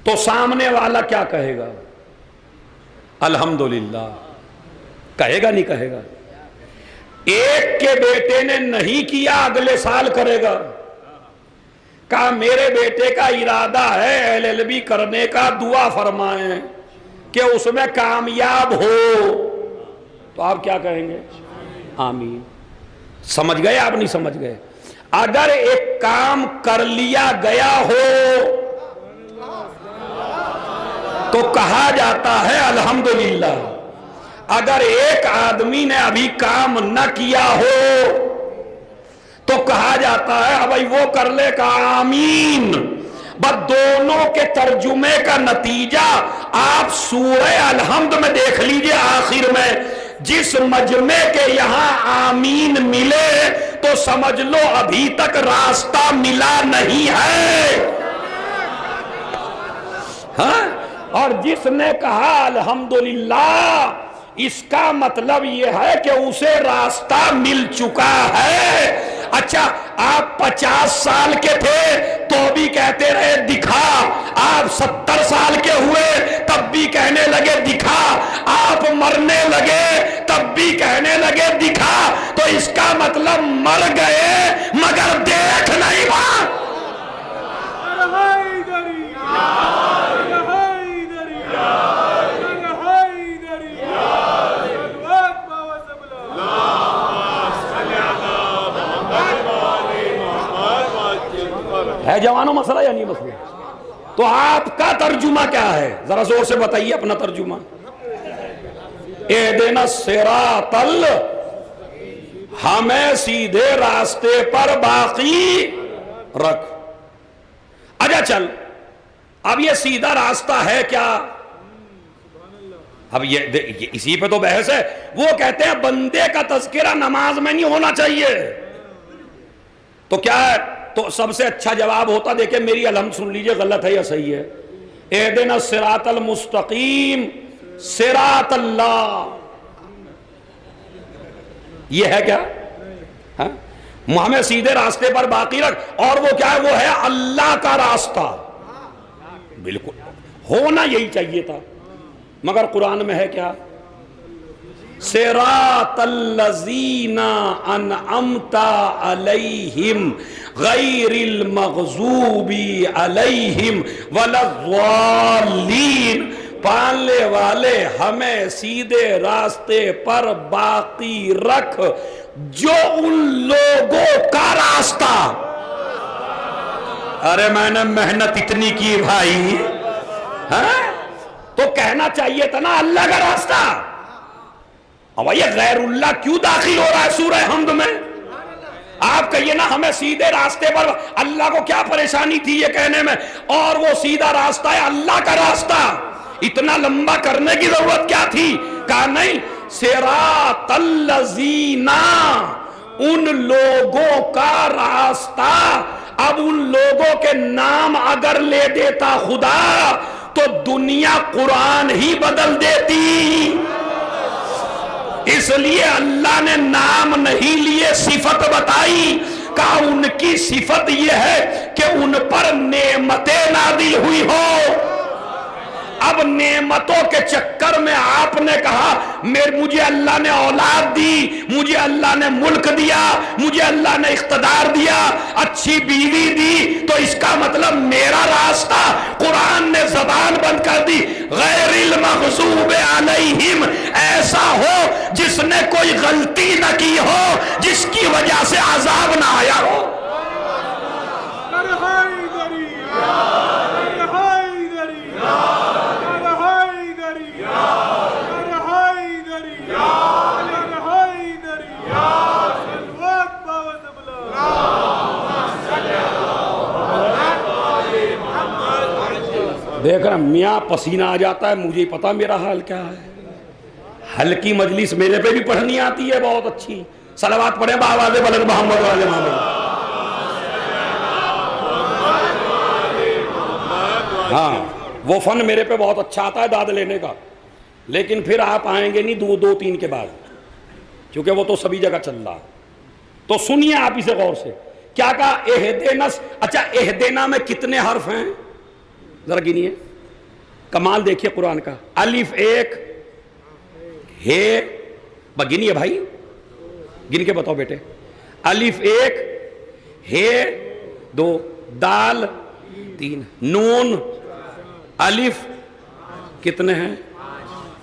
تو سامنے والا کیا کہے گا؟ الحمدللہ کہے گا نہیں کہے گا؟ ایک کے بیٹے نے نہیں کیا اگلے سال کرے گا، کہا میرے بیٹے کا ارادہ ہے LLB کرنے کا، دعا فرمائیں کہ اس میں کامیاب ہو، تو آپ کیا کہیں گے؟ آمین۔ سمجھ گئے آپ نہیں سمجھ گئے؟ اگر ایک کام کر لیا گیا ہو تو کہا جاتا ہے الحمدللہ، اگر ایک آدمی نے ابھی کام نہ کیا ہو تو کہا جاتا ہے بھائی وہ کر لے کا آمین۔ بس دونوں کے ترجمے کا نتیجہ آپ سورہ الحمد میں دیکھ لیجئے، آخر میں جس مجمع کے یہاں آمین ملے تو سمجھ لو ابھی تک راستہ ملا نہیں ہے، ہاں؟ اور جس نے کہا الحمدللہ، اس کا مطلب یہ ہے کہ اسے راستہ مل چکا ہے۔ اچھا، آپ 50 سال کے تھے تو بھی کہتے رہے دکھا، آپ 70 سال کے ہوئے تب بھی کہنے لگے دکھا، آپ مرنے لگے تب بھی کہنے لگے دکھا، تو اس کا مطلب مر گئے مگر دیکھ نہیں پا۔ ہے جوانوں مسئلہ یا نہیں مسئلہ؟ تو آپ کا ترجمہ کیا ہے؟ ذرا زور سے بتائیے اپنا ترجمہ۔ اہدنا الصراط ہمیں سیدھے راستے پر باقی رکھ۔ اچھا چل، اب یہ سیدھا راستہ ہے کیا؟ اب یہ اسی پہ تو بحث ہے۔ وہ کہتے ہیں بندے کا تذکرہ نماز میں نہیں ہونا چاہیے، تو کیا ہے؟ تو سب سے اچھا جواب ہوتا، دیکھیں میری الحمد سن لیجئے غلط ہے یا صحیح ہے، اہدنا الصراط المستقیم صراط اللہ، یہ ہے کیا؟ ہمیں سیدھے راستے پر باقی رکھ، اور وہ کیا ہے؟ وہ ہے اللہ کا راستہ۔ بالکل ہونا یہی چاہیے تھا، مگر قرآن میں ہے کیا؟ صراط الذین انعمت علیہم غیر المغضوب علیہم ولا الضالین۔ پالنے والے ہمیں سیدھے راستے پر باقی رکھ جو ان لوگوں کا راستہ. ارے میں نے محنت اتنی کی بھائی، تو کہنا چاہیے تھا نا اللہ کا راستہ. اب یہ غیر اللہ کیوں داخل ہو رہا ہے سورہ حمد میں؟ آپ کہیے نا ہمیں سیدھے راستے پر، اللہ کو کیا پریشانی تھی یہ کہنے میں؟ اور وہ سیدھا راستہ ہے اللہ کا راستہ، اتنا لمبا کرنے کی ضرورت کیا تھی؟ کہا نہیں، صراط الذین، ان لوگوں کا راستہ. اب ان لوگوں کے نام اگر لے دیتا خدا تو دنیا قرآن ہی بدل دیتی. اس لیے اللہ نے نام نہیں لیے، صفت بتائی. کہا ان کی صفت یہ ہے کہ ان پر نعمتیں نازل ہوئی ہو. اب نعمتوں کے چکر میں آپ نے کہا مجھے اللہ نے اولاد دی، مجھے اللہ نے ملک دیا، مجھے اللہ نے اقتدار دیا، اچھی بیوی دی، تو اس کا مطلب میرا راستہ. قرآن نے زبان بند کر دی. غیر المغضوب علیہم ایسا ہو جس نے کوئی غلطی نہ کی ہو، جس کی وجہ سے عذاب نہ آیا ہو. دیکھ رہا میاں پسینہ آ جاتا ہے، مجھے پتا میرا حال کیا ہے. ہلکی مجلس میرے پہ بھی پڑھنی آتی ہے بہت اچھی. صلوات پڑھیں بآواز بلند محمد والے محمد. ہاں وہ فن میرے پہ بہت اچھا آتا ہے داد لینے کا، لیکن پھر آپ آئیں گے نہیں دو تین کے بعد، کیونکہ وہ تو سبھی جگہ چل رہا. تو سنیے آپ اسے غور سے. کیا کہا؟ اہدنا. اچھا اہدنا میں کتنے حرف ہیں ذرا گنیے. کمال دیکھیے قرآن کا. الف ایک، ہے گنیے بھائی، گن کے بتاؤ بیٹے. الف ایک، ہے دو، دال تین، نون الف کتنے ہیں؟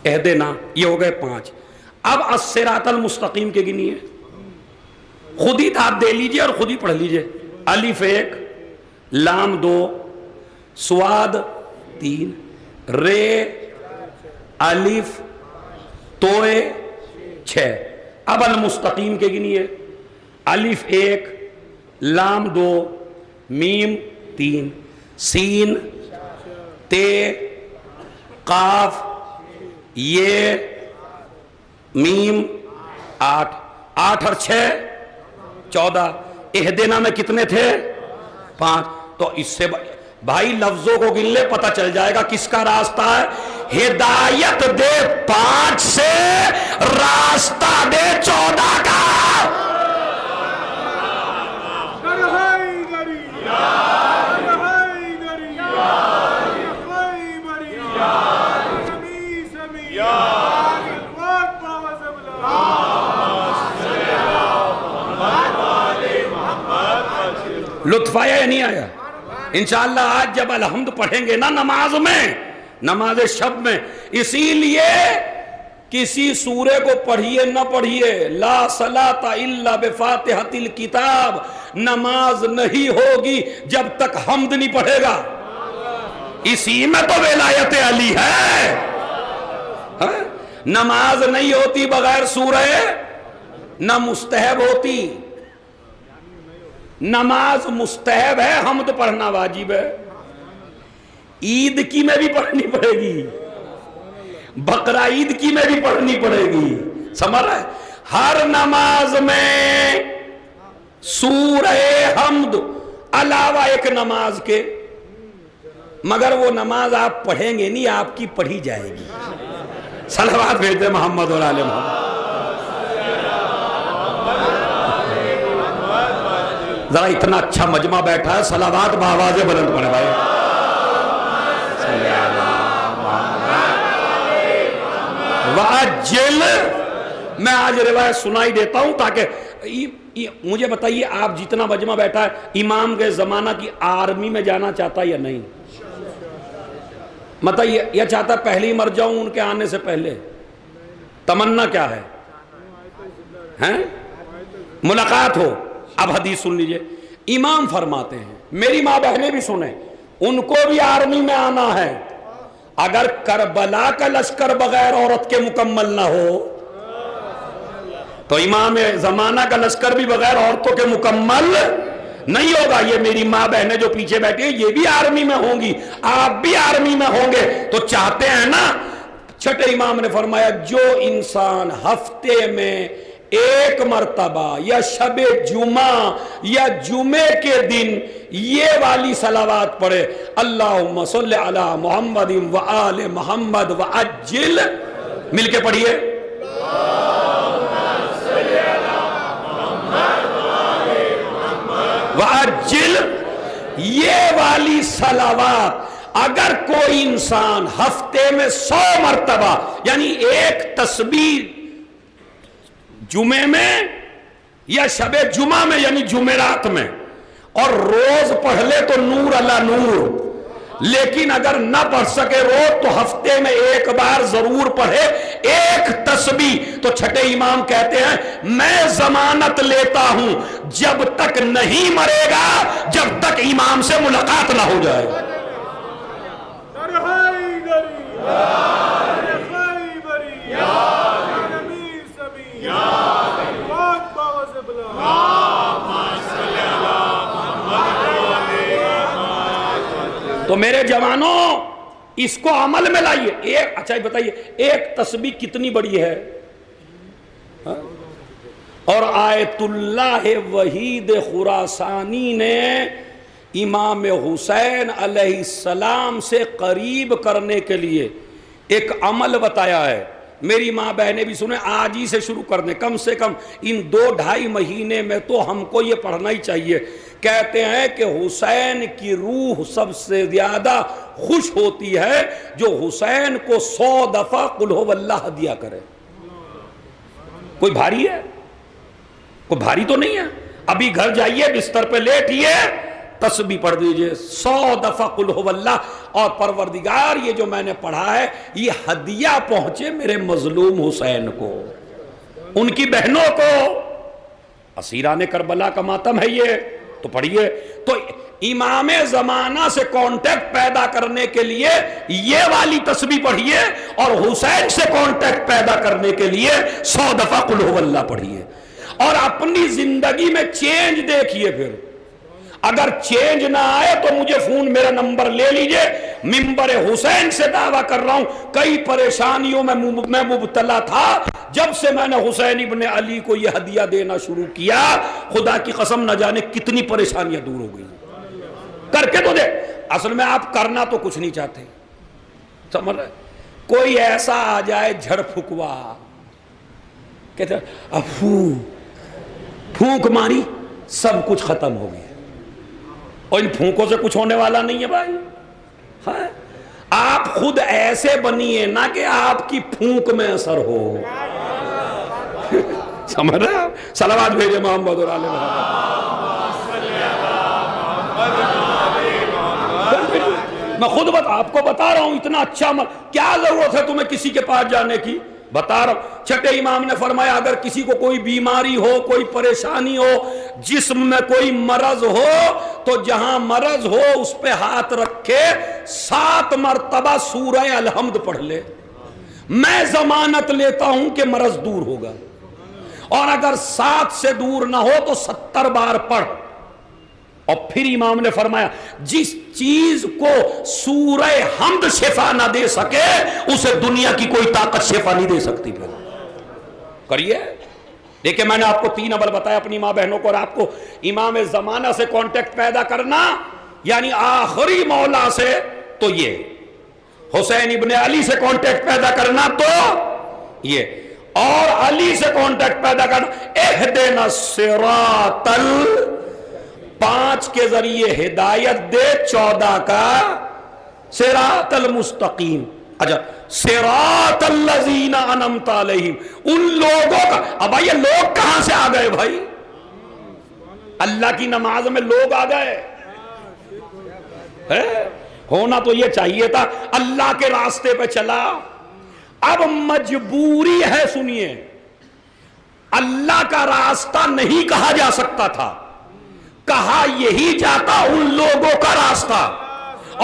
اہدنا، یہ ہو گئے 5. اب الصراط المستقیم کے گنیے، خود ہی دھات دے لیجئے اور خود ہی پڑھ لیجئے. الف ایک، لام 2، سواد 3، رے الف توئے 6. اب المستقیم کے گنیے، الف ایک، لام 2، میم 3، سین تے قاف یہ میم 8. 8 اور 6 14. اہدنا میں کتنے تھے؟ 5. تو اس سے بھائی لفظوں کو گن لے، پتہ چل جائے گا کس کا راستہ ہے. ہدایت دے 5 سے، راستہ دے 14 کا. لطف آیا یا نہیں آیا؟ انشاءاللہ آج جب الحمد پڑھیں گے نا نماز میں، نماز شب میں، اسی لیے کسی سورے کو پڑھیے نہ پڑھیے، لا صلاۃ الا بفاتحۃ الکتاب، نماز نہیں ہوگی جب تک حمد نہیں پڑھے گا. اسی میں تو ولایت علی ہے. نماز نہیں ہوتی بغیر سورہ، نہ مستحب ہوتی. نماز مستحب ہے، حمد پڑھنا واجب ہے. عید کی میں بھی پڑھنی پڑے گی، بقرہ عید کی میں بھی پڑھنی پڑے گی. سمجھ رہا ہے؟ ہر نماز میں سورہ حمد علاوہ ایک نماز کے، مگر وہ نماز آپ پڑھیں گے نہیں، آپ کی پڑھی جائے گی. صلوات بھیج دے محمد اور آل محمد. ذرا اتنا اچھا مجمع بیٹھا ہے، صلوات بآواز بلند پڑھے بھائی. وَأَجِّلْ. میں آج روایت سنائی دیتا ہوں تاکہ مجھے بتائیے آپ جتنا مجمع بیٹھا ہے، امام کے زمانہ کی آرمی میں جانا چاہتا ہے یا نہیں؟ مطلب یہ چاہتا پہلے ہی مر جاؤں ان کے آنے سے پہلے؟ تمنا کیا ہے؟ ہیں ملاقات ہو۔ اب حدیث سن لیجئے، امام فرماتے ہیں، میری ماں بہنیں بھی سنیں، ان کو بھی آرمی میں آنا ہے۔ اگر کربلا کا لشکر بغیر عورت کے مکمل نہ ہو تو امام زمانہ کا لشکر بھی بغیر عورتوں کے مکمل نہیں ہوگا۔ یہ میری ماں بہنیں جو پیچھے بیٹھی ہیں یہ بھی آرمی میں ہوں گی، آپ بھی آرمی میں ہوں گے، تو چاہتے ہیں نا۔ چھٹے امام نے فرمایا جو انسان ہفتے میں ایک مرتبہ یا شب جمعہ یا جمعے کے دن یہ والی صلوات پڑھے، اللہم صلی علی محمد و آل محمد وعجل، مل کے پڑھیے، وعجل، یہ والی صلوات اگر کوئی انسان ہفتے میں 100 مرتبہ یعنی ایک تسبیح جمعے میں یا شب جمعہ میں یعنی جمعرات میں اور روز پڑھ لے تو نور علی نور، لیکن اگر نہ پڑھ سکے روز تو ہفتے میں ایک بار ضرور پڑھے ایک تسبیح، تو چھٹے امام کہتے ہیں میں ضمانت لیتا ہوں جب تک نہیں مرے گا جب تک امام سے ملاقات نہ ہو جائے۔ تو میرے جوانوں اس کو عمل میں لائیے۔ اچھا بتائیے ایک تسبیح کتنی بڑی ہے؟ اور آیت اللہ وحید خراسانی نے امام حسین علیہ السلام سے قریب کرنے کے لیے ایک عمل بتایا ہے۔ میری ماں بہنیں بھی سنیں، آج ہی سے شروع کر دیں، کم سے کم ان 2-2.5 مہینے میں تو ہم کو یہ پڑھنا ہی چاہیے۔ کہتے ہیں کہ حسین کی روح سب سے زیادہ خوش ہوتی ہے جو حسین کو 100 دفعہ قل ہو اللہ دیا کرے۔ کوئی بھاری ہے؟ کوئی بھاری تو نہیں ہے؟ ابھی گھر جائیے بستر پہ لیٹیے تسبیح پڑھ دیجئے 100 دفعہ قل ہو اللہ، اور پروردگار یہ جو میں نے پڑھا ہے یہ ہدیہ پہنچے میرے مظلوم حسین کو، ان کی بہنوں کو، اسیران کربلا کا ماتم ہے یہ، تو پڑھیے۔ تو امام زمانہ سے کانٹیکٹ پیدا کرنے کے لیے یہ والی تسبیح پڑھیے اور حسین سے کانٹیکٹ پیدا کرنے کے لیے 100 دفعہ قل ہو اللہ پڑھیے، اور اپنی زندگی میں چینج دیکھیے۔ پھر اگر چینج نہ آئے تو مجھے فون، میرا نمبر لے لیجئے، منبر حسین سے دعویٰ کر رہا ہوں کئی پریشانیوں میں مبتلا تھا، جب سے میں نے حسین ابن علی کو یہ ہدیہ دینا شروع کیا خدا کی قسم نہ جانے کتنی پریشانیاں دور ہو گئی۔ کر کے تو دے، اصل میں آپ کرنا تو کچھ نہیں چاہتے، سمجھ رہے؟ کوئی ایسا آ جائے جھڑ پھکوا، کہتے افو پھونک ماری سب کچھ ختم ہو گیا، اور ان پھونکوں سے کچھ ہونے والا نہیں ہے بھائی۔ ہاں آپ خود ایسے بنیے نا کہ آپ کی پھونک میں اثر ہو، سمجھ رہے آپ؟ صلوات بھیجے محمد اور آل محمد۔ میں خود آپ کو بتا رہا ہوں اتنا اچھا عمل، کیا ضرورت ہے تمہیں کسی کے پاس جانے کی؟ بتا رہا ہوں۔ چھٹے امام نے فرمایا اگر کسی کو کوئی بیماری ہو، کوئی پریشانی ہو، جسم میں کوئی مرض ہو، تو جہاں مرض ہو اس پہ ہاتھ رکھے 7 مرتبہ سورہ الحمد پڑھ لے، میں ضمانت لیتا ہوں کہ مرض دور ہوگا۔ اور اگر 7 سے دور نہ ہو تو 70 بار پڑھ۔ اور پھر امام نے فرمایا جس چیز کو سورہ حمد شفا نہ دے سکے اسے دنیا کی کوئی طاقت شفا نہیں دے سکتی۔ پھر کریے۔ دیکھیں میں نے آپ کو 3 عمل بتایا اپنی ماں بہنوں کو، اور آپ کو امام زمانہ سے کانٹیکٹ پیدا کرنا یعنی آخری مولا سے تو یہ، حسین ابن علی سے کانٹیکٹ پیدا کرنا تو یہ، اور علی سے کانٹیکٹ پیدا کرنا اہدنا الصراط 5 کے ذریعے ہدایت دے، 14 کا صراط المستقیم۔ اچھا صراط الذین انعمت علیہم، ان لوگوں کا، اب یہ لوگ کہاں سے آ گئے بھائی؟ اللہ کی نماز میں لوگ آ گئے، ہونا تو یہ چاہیے تھا اللہ کے راستے پہ چلا. اب مجبوری ہے. سنیے, اللہ کا راستہ نہیں کہا جا سکتا تھا, کہا یہی جاتا ان لوگوں کا راستہ,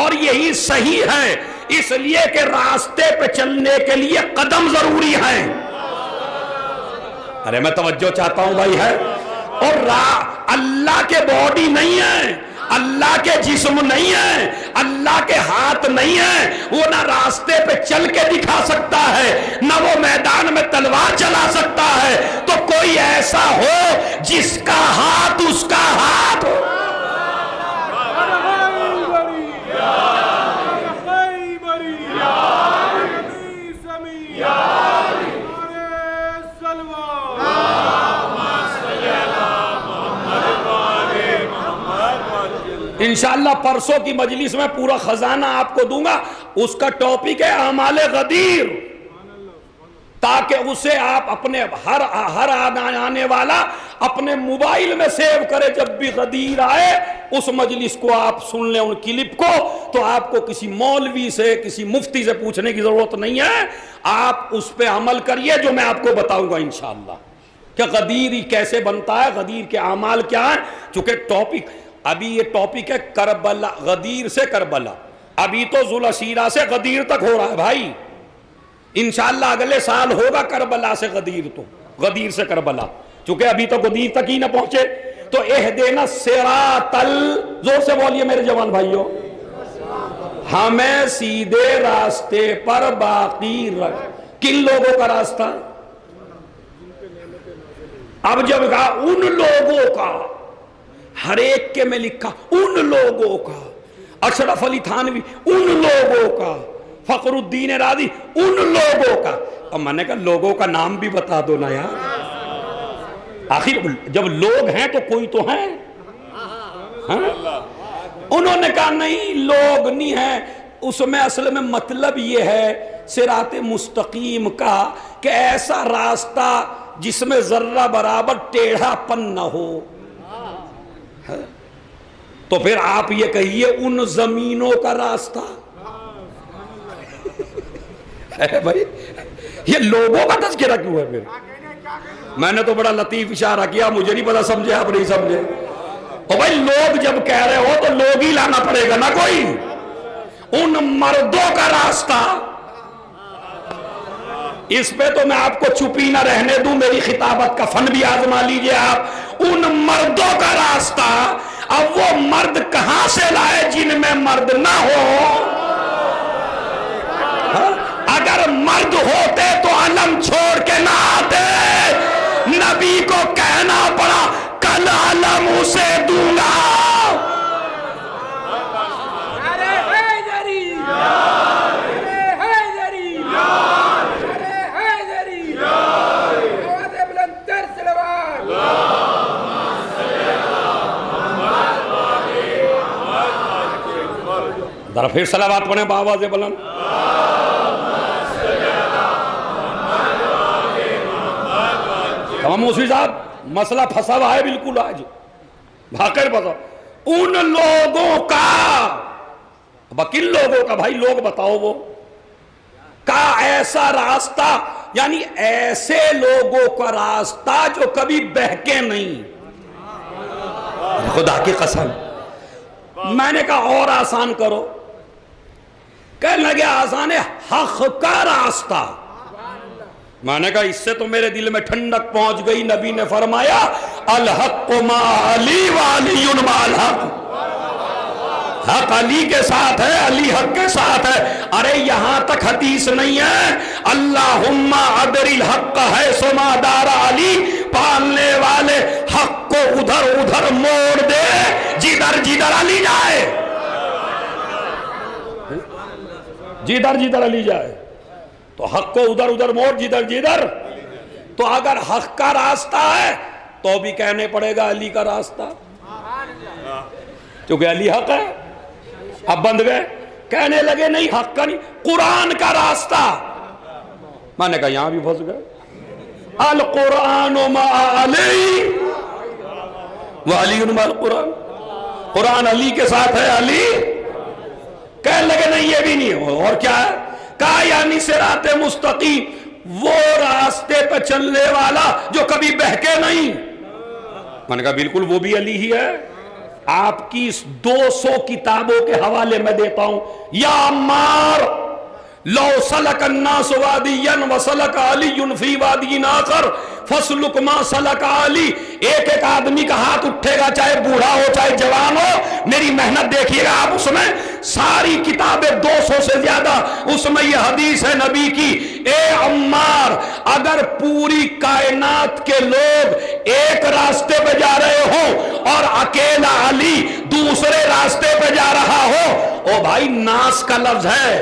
اور یہی صحیح ہے, اس لیے کہ راستے پہ چلنے کے لیے قدم ضروری ہے. ارے میں توجہ چاہتا ہوں بھائی. ہے اور اللہ کے باڈی نہیں ہے, اللہ کے جسم نہیں ہے, اللہ کے ہاتھ نہیں ہے, وہ نہ راستے پہ چل کے دکھا سکتا ہے, نہ وہ میدان میں تلوار چلا سکتا ہے. تو کوئی ایسا ہو جس کا ہاتھ اس کا ہاتھ ہو. انشاءاللہ پرسوں کی مجلس میں پورا خزانہ آپ کو دوں گا. اس کا ٹاپک ہے اعمال غدیر, تاکہ اسے آپ اپنے ہر آنے والا اپنے موبائل میں سیو کرے. جب بھی غدیر آئے اس مجلس کو آپ سن لیں, ان کلپ کو, تو آپ کو کسی مولوی سے کسی مفتی سے پوچھنے کی ضرورت نہیں ہے. آپ اس پہ عمل کریے جو میں آپ کو بتاؤں گا انشاءاللہ کہ غدیر کیسے بنتا ہے, غدیر کے اعمال کیا ہیں. چونکہ ٹاپک ابھی یہ ٹاپک ہے کربلا, غدیر سے کربلا. ابھی تو ذوالعشیرہ سے غدیر تک ہو رہا ہے بھائی. انشاءاللہ اگلے سال ہوگا کربلا سے غدیر, تو غدیر سے کربلا. چونکہ ابھی تو غدیر تک ہی نہ پہنچے. تو اہدنا الصراط, زور سے بولیے میرے جوان بھائیوں, ہمیں سیدھے راستے پر باقی رکھ. کن لوگوں کا راستہ؟ اب جب کہا ان لوگوں کا, ہر ایک کے میں لکھا ان لوگوں کا, اشرف علی تھانوی ان لوگوں کا, فخر الدین رازی ان لوگوں کا. اب میں نے کہا لوگوں کا نام بھی بتا دو نا یار, آخر جب لوگ ہیں تو کوئی تو ہیں. انہوں نے کہا نہیں لوگ نہیں ہیں, اس میں اصل میں مطلب یہ ہے صراط مستقیم کا کہ ایسا راستہ جس میں ذرہ برابر ٹیڑھا پن نہ ہو. تو پھر آپ یہ کہیے ان زمینوں کا راستہ ہے بھائی. یہ لوگوں کا تذکرہ کیوں ہے پھر؟ میں نے تو بڑا لطیف اشارہ کیا, مجھے نہیں پتا سمجھے آپ نہیں سمجھے. اور بھائی لوگ جب کہہ رہے ہو تو لوگ ہی لانا پڑے گا نا کوئی. ان مردوں کا راستہ, اس پہ تو میں آپ کو چپی نہ رہنے دوں, میری خطابت کا فن بھی آزما لیجئے آپ. ان مردوں کا راستہ, اب وہ مرد کہاں سے لائے جن میں مرد نہ ہو؟ اگر مرد ہوتے تو علم چھوڑ کے نہ آتے. نبی کو کہنا پڑا کل علم اسے دوں گا. ذرا پھر صلوات پڑھیں بآواز بلند. تمام موسوی صاحب مسئلہ پھنسا ہوا ہے بالکل آج, بھاکر پھنسا. ان لوگوں کا, کن لوگوں کا بھائی لوگ بتاؤ, وہ کا ایسا راستہ, یعنی ایسے لوگوں کا راستہ جو کبھی بہکے نہیں. خدا کی قسم. میں نے کہا اور آسان کرو, کہنے لگے آسان ہے حق کا راستہ. میں نے کہا اس سے تو میرے دل میں ٹھنڈک پہنچ گئی. نبی نے فرمایا الحق ما علی وعلی ما الحق, حق علی کے ساتھ ہے, علی حق کے ساتھ ہے. ارے یہاں تک حدیث نہیں ہے اللہم ادر الحق حیث ما دار علی, پالنے والے حق کو ادھر ادھر موڑ دے جدھر جدھر علی جائے, جدھر جدھر علی جائے. تو حق کو ادھر ادھر موڑ جدھر جدھر. تو اگر حق کا راستہ ہے تو بھی کہنے پڑے گا علی کا راستہ, کیونکہ علی حق ہے. اب بند گئے, کہنے لگے نہیں حق کا نہیں, قرآن کا راستہ. میں نے کہا یہاں بھی پھنس گئے. القرآن مع علی وعلی مع القرآن, قرآن علی کے ساتھ ہے, علی کہنے لگے نہیں یہ بھی نہیں، اور کیا ہے؟ کہا یعنی صراط مستقیم وہ راستے پہ چلنے والا جو کبھی بہکے نہیں۔ میں نے کہا بالکل وہ بھی علی ہی ہے۔ آپ کی 200 کتابوں کے حوالے میں دیتا ہوں۔ یا عمار لو سلک الناس وادیا وسلک علی فی وادی آخر فسلک ما سلک علی۔ ایک ایک آدمی کا ہاتھ اٹھے گا، چاہے بوڑھا ہو چاہے جوان ہو، میری محنت دیکھیے گا آپ، اس میں ساری کتابیں 200 سے زیادہ، اس میں یہ حدیث ہے نبی کی، اے عمار اگر پوری کائنات کے لوگ ایک راستے پہ جا رہے ہوں اور اکیلا علی دوسرے راستے پہ جا رہا ہو، او بھائی ناس کا لفظ ہے،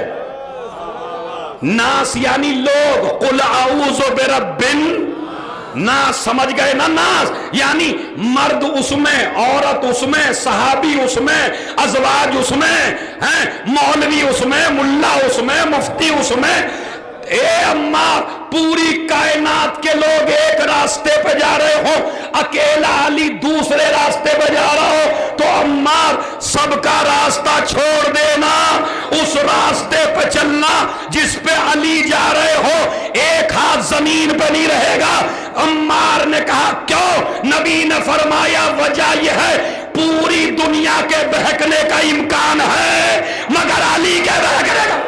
ناس یعنی لوگ، قل اعوذ برب ناس، سمجھ گئے نا؟ ناس یعنی مرد اس میں، عورت اس میں، صحابی اس میں، ازواج اس میں، مولوی اس میں، ملا اس میں، مفتی اس میں۔ اے عمار پوری کائنات کے لوگ ایک راستے پہ جا رہے ہوں، اکیلا علی دوسرے راستے پہ جا رہا ہو، تو عمار سب کا راستہ چھوڑ دینا، اس راستے پہ چلنا جس پہ علی جا رہے ہو، ایک ہاتھ زمین پہ نہیں رہے گا۔ عمار نے کہا کیوں؟ نبی نے فرمایا وجہ یہ ہے پوری دنیا کے بہکنے کا امکان ہے مگر علی کے بہکنے کا۔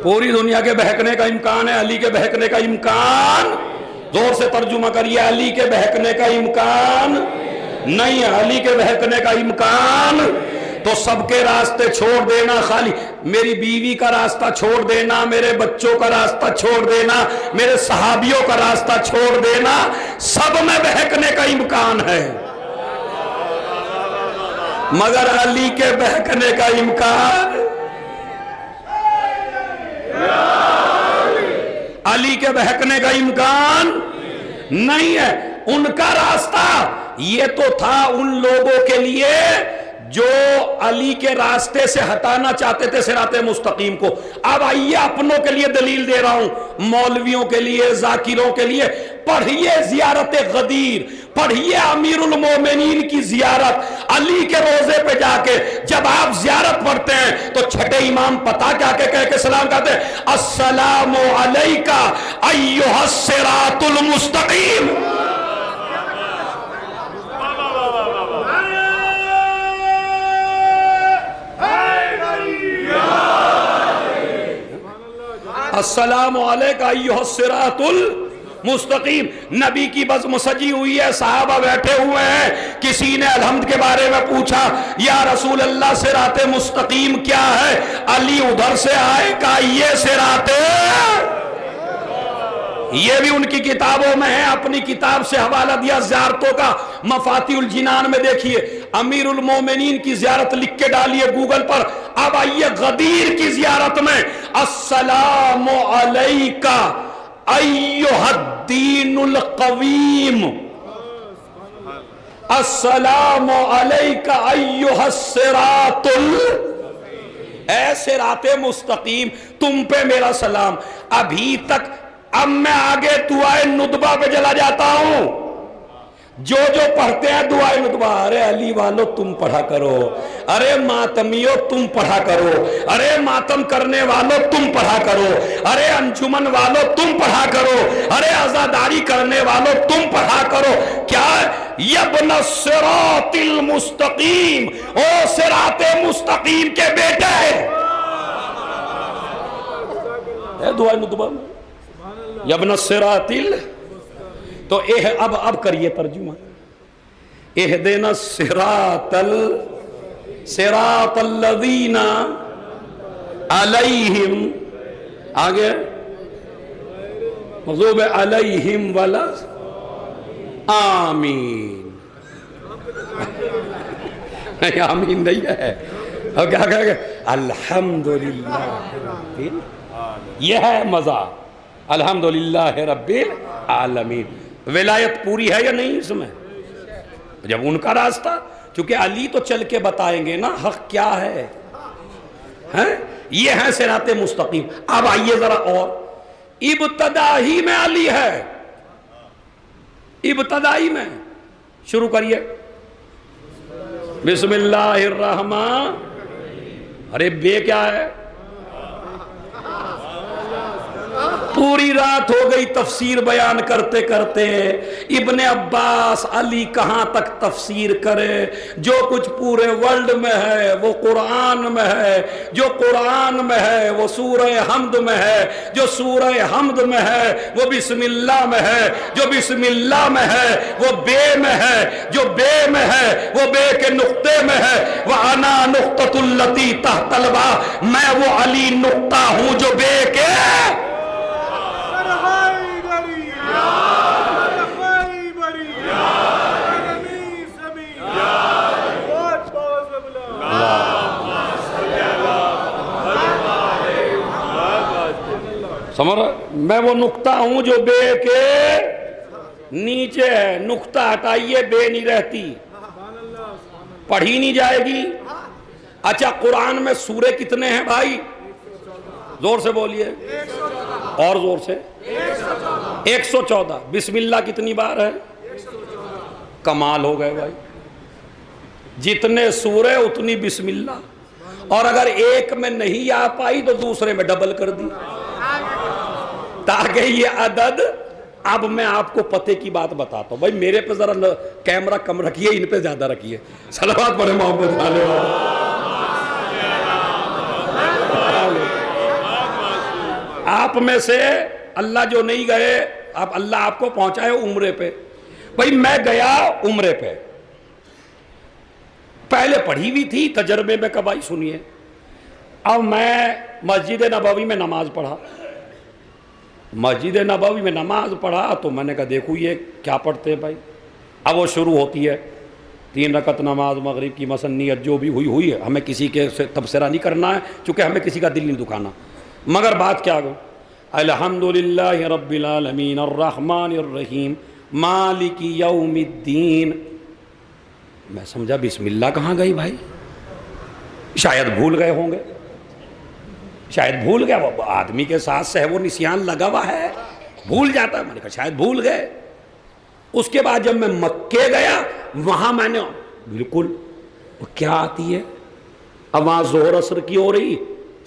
پوری دنیا کے بہکنے کا امکان ہے، علی کے بہکنے کا امکان، زور سے ترجمہ کریے، علی کے بہکنے کا امکان نہیں ہے، علی کے بہکنے کا امکان تو سب کے راستے چھوڑ دینا، خالی میری بیوی کا راستہ چھوڑ دینا، میرے بچوں کا راستہ چھوڑ دینا، میرے صحابیوں کا راستہ چھوڑ دینا، سب میں بہکنے کا امکان ہے مگر علی کے بہکنے کا امکان، علی کے بہکنے کا امکان نہیں ہے۔ ان کا راستہ یہ تو تھا ان لوگوں کے لیے جو علی کے راستے سے ہٹانا چاہتے تھے صراط مستقیم کو۔ اب آئیے اپنوں کے لیے دلیل دے رہا ہوں، مولویوں کے لیے، ذاکروں کے لیے، پڑھیے زیارت غدیر، پڑھیے امیر المومنین کی زیارت، علی کے روزے پہ جا کے جب آپ زیارت پڑھتے ہیں تو چھٹے امام پتہ کیا کہہ کے سلام کہتے ہیں؟ السلام علیکہ ایھا الصراط المستقیم۔ السلام علیکہ ایھا الصراط المستقیم۔ نبی کی بزم سجی ہوئی ہے، صحابہ بیٹھے ہوئے ہیں، کسی نے الحمد کے بارے میں پوچھا، یا رسول اللہ صراط مستقیم کیا ہے؟ علی ادھر سے آئے، کہا یہ صراط، یہ بھی ان کی کتابوں میں ہے، اپنی کتاب سے حوالہ دیا زیارتوں کا، مفاتیح الجنان میں دیکھیے، امیر المومنین کی زیارت لکھ کے ڈالیے گوگل پر۔ اب آئیے غدیر کی زیارت میں، السلام علیکہ ایھا الدین القویم، السلام علیکہ ایھا الصراط اے صراط مستقیم، تم پہ میرا سلام۔ ابھی تک اب میں آگے دعائے ندبہ پہ چلا جاتا ہوں، جو پڑھتے ہیں دعائے ندبہ، ارے علی والو تم پڑھا کرو، ارے ماتمیو تم پڑھا کرو، ارے ماتم کرنے والو تم پڑھا کرو، ارے انجمن والو تم پڑھا کرو، ارے عزاداری کرنے والو تم پڑھا کرو۔ کیا یبن الصراط المستقیم، او صراط مستقیم کے بیٹے، دعائے ندبہ میں یبن الصراط تو اب کریے ترجمہ، اہدنا صراط الذین علیہم، آگے مغضوب علیہم ولا آمین. نہیں آمین نہیں ہے. اور کیا کہے گا؟ الحمدللہ رب. یہ ہے مزہ. الحمدللہ رب العالمین. ولایت پوری ہے یا نہیں اس میں؟ جب ان کا راستہ، چونکہ علی تو چل کے بتائیں گے نا حق کیا ہے. یہ ہے صراط مستقیم. اب آئیے ذرا، اور ابتدا ہی میں علی ہے. ابتدائی میں شروع کریے. بسم اللہ الرحمن. ارے بے کیا ہے؟ پوری رات ہو گئی تفسیر بیان کرتے کرتے. ابن عباس علی کہاں تک تفسیر کرے؟ جو کچھ پورے ورلڈ میں ہے وہ قرآن میں ہے. جو قرآن میں ہے وہ سورہ حمد میں ہے. جو سورہ حمد میں ہے وہ بسم اللہ میں ہے. جو بسم اللہ میں ہے وہ بے میں ہے. جو بے میں ہے وہ بے کے نقطے میں ہے. وَأَنَا نُقْطَةُ الَّتِي تَحْتَ الْبَاءِ. میں وہ علی نقطہ ہوں جو بے کے. سمجھ رہا؟ میں وہ نقطہ ہوں جو بے کے نیچے ہے. نقطہ ہٹائیے بے نہیں رہتی، پڑھی نہیں جائے گی. اچھا قرآن میں سورے کتنے ہیں بھائی؟ زور سے بولیے اور زور سے. 114. بسم اللہ کتنی بار ہے؟ کمال ہو گئے بھائی. جتنے سورے اتنی بسم اللہ. اور اگر ایک میں نہیں آ پائی تو دوسرے میں ڈبل کر دی، تاکہ یہ عدد. اب میں آپ کو پتے کی بات بتاتا ہوں بھائی. میرے پہ ذرا کیمرہ کم رکھیے، ان پہ زیادہ رکھیے. صلوات پڑھے محمد علیہ. آپ میں سے اللہ جو نہیں گئے، اب اللہ آپ کو پہنچائے عمرے پہ. بھائی میں گیا عمرے پہ، پہلے پڑھی ہوئی تھی تجربے میں کبھی سنیے. اب میں مسجد نبوی میں نماز پڑھا. مسجد نبوی میں نماز پڑھا تو میں نے کہا دیکھو یہ کیا پڑھتے ہیں بھائی. اب وہ شروع ہوتی ہے 3 رکعت نماز مغرب کی مسنیت جو بھی ہوئی ہے. ہمیں کسی کے سے تبصرہ نہیں کرنا ہے چونکہ ہمیں کسی کا دل نہیں دکھانا. مگر بات کیا گو؟ الحمدللہ رب العالمین الرحمن الرحیم مالک یوم الدین. میں سمجھا بسم اللہ کہاں گئی بھائی؟ شاید بھول گئے ہوں گے، شاید بھول گیا. وہ آدمی کے ساتھ سہو نسیان لگا ہوا ہے، بھول جاتا ہے. میں نے کہا شاید بھول گئے. اس کے بعد جب میں مکے گیا وہاں میں نے بالکل کیا آتی ہے، آواز ظہر اثر کی ہو رہی،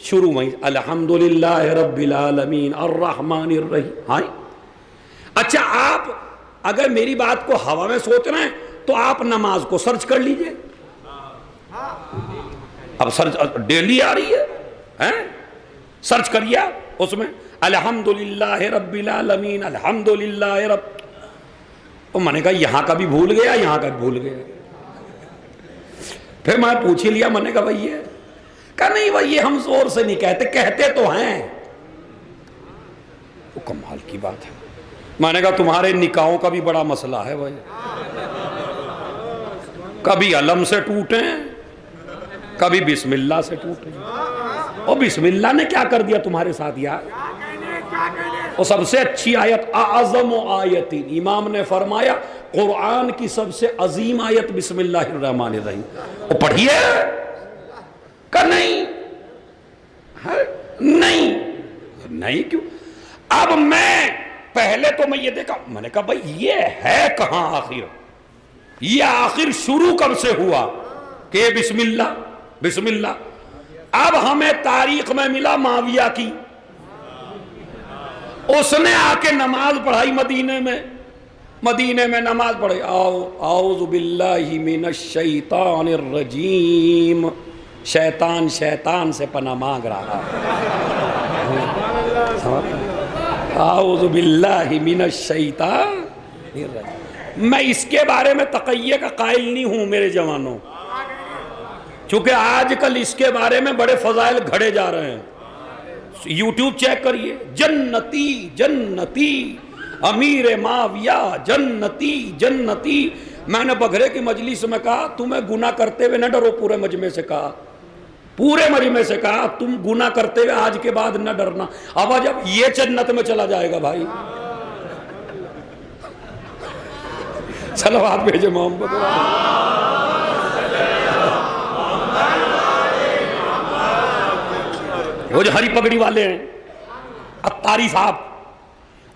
شروع میں الحمدللہ رب العالمین الرحمن الرحیم. ہاں اچھا آپ اگر میری بات کو ہوا میں سوچ رہے ہیں تو آپ نماز کو سرچ کر لیجئے. اب سرچ ڈیلی آ رہی ہے، سرچ کریے اس میں الحمدللہ رب العالمین الحمدللہ رب. تو میں نے کہا یہاں کا بھی بھول گیا، یہاں کا بھی بھول گیا. پھر میں پوچھ ہی لیا. میں نے کہا بھائی یہ کہا نہیں بھائی یہ ہم زور سے نہیں کہتے، کہتے تو ہیں. وہ کمال کی بات ہے. میں نے کہا تمہارے نکاحوں کا بھی بڑا مسئلہ ہے بھائی. کبھی علم سے ٹوٹیں، کبھی بسم اللہ سے ٹوٹیں. اور بسم اللہ نے کیا کر دیا تمہارے ساتھ یار؟ اور سب سے اچھی آیت اعظم آیت، امام نے فرمایا قرآن کی سب سے عظیم آیت بسم اللہ الرحمن الرحیم. وہ پڑھیے کہ نہیں؟ نہیں کیوں؟ اب میں پہلے تو میں یہ دیکھا، میں نے کہا بھائی یہ ہے کہاں آخر؟ یہ آخر شروع کب سے ہوا کہ بسم اللہ بسم اللہ؟ اب ہمیں تاریخ میں ملا معاویہ کی، اس نے آ کے نماز پڑھائی مدینے میں نماز پڑھائی. اعوذ باللہ من الشیطان الرجیم. شیطان سے پناہ مانگ رہا. اعوذ باللہ من الشیطان الرجیم. میں اس کے بارے میں تقیہ کا قائل نہیں ہوں میرے جوانوں، چونکہ آج کل اس کے بارے میں بڑے فضائل گھڑے جا رہے ہیں. یوٹیوب چیک کریے، جنتی امیر معاویہ جنتی جنتی. میں نے بگھرے کی مجلس میں کہا تمہیں گناہ کرتے ہوئے نہ ڈرو. پورے مجمع سے کہا تم گناہ کرتے ہوئے آج کے بعد نہ ڈرنا. اب جب یہ جنت میں چلا جائے گا بھائی. صلوات بھیجے محمد. وہ جو ہری پگڑی والے ہیں اتاری صاحب،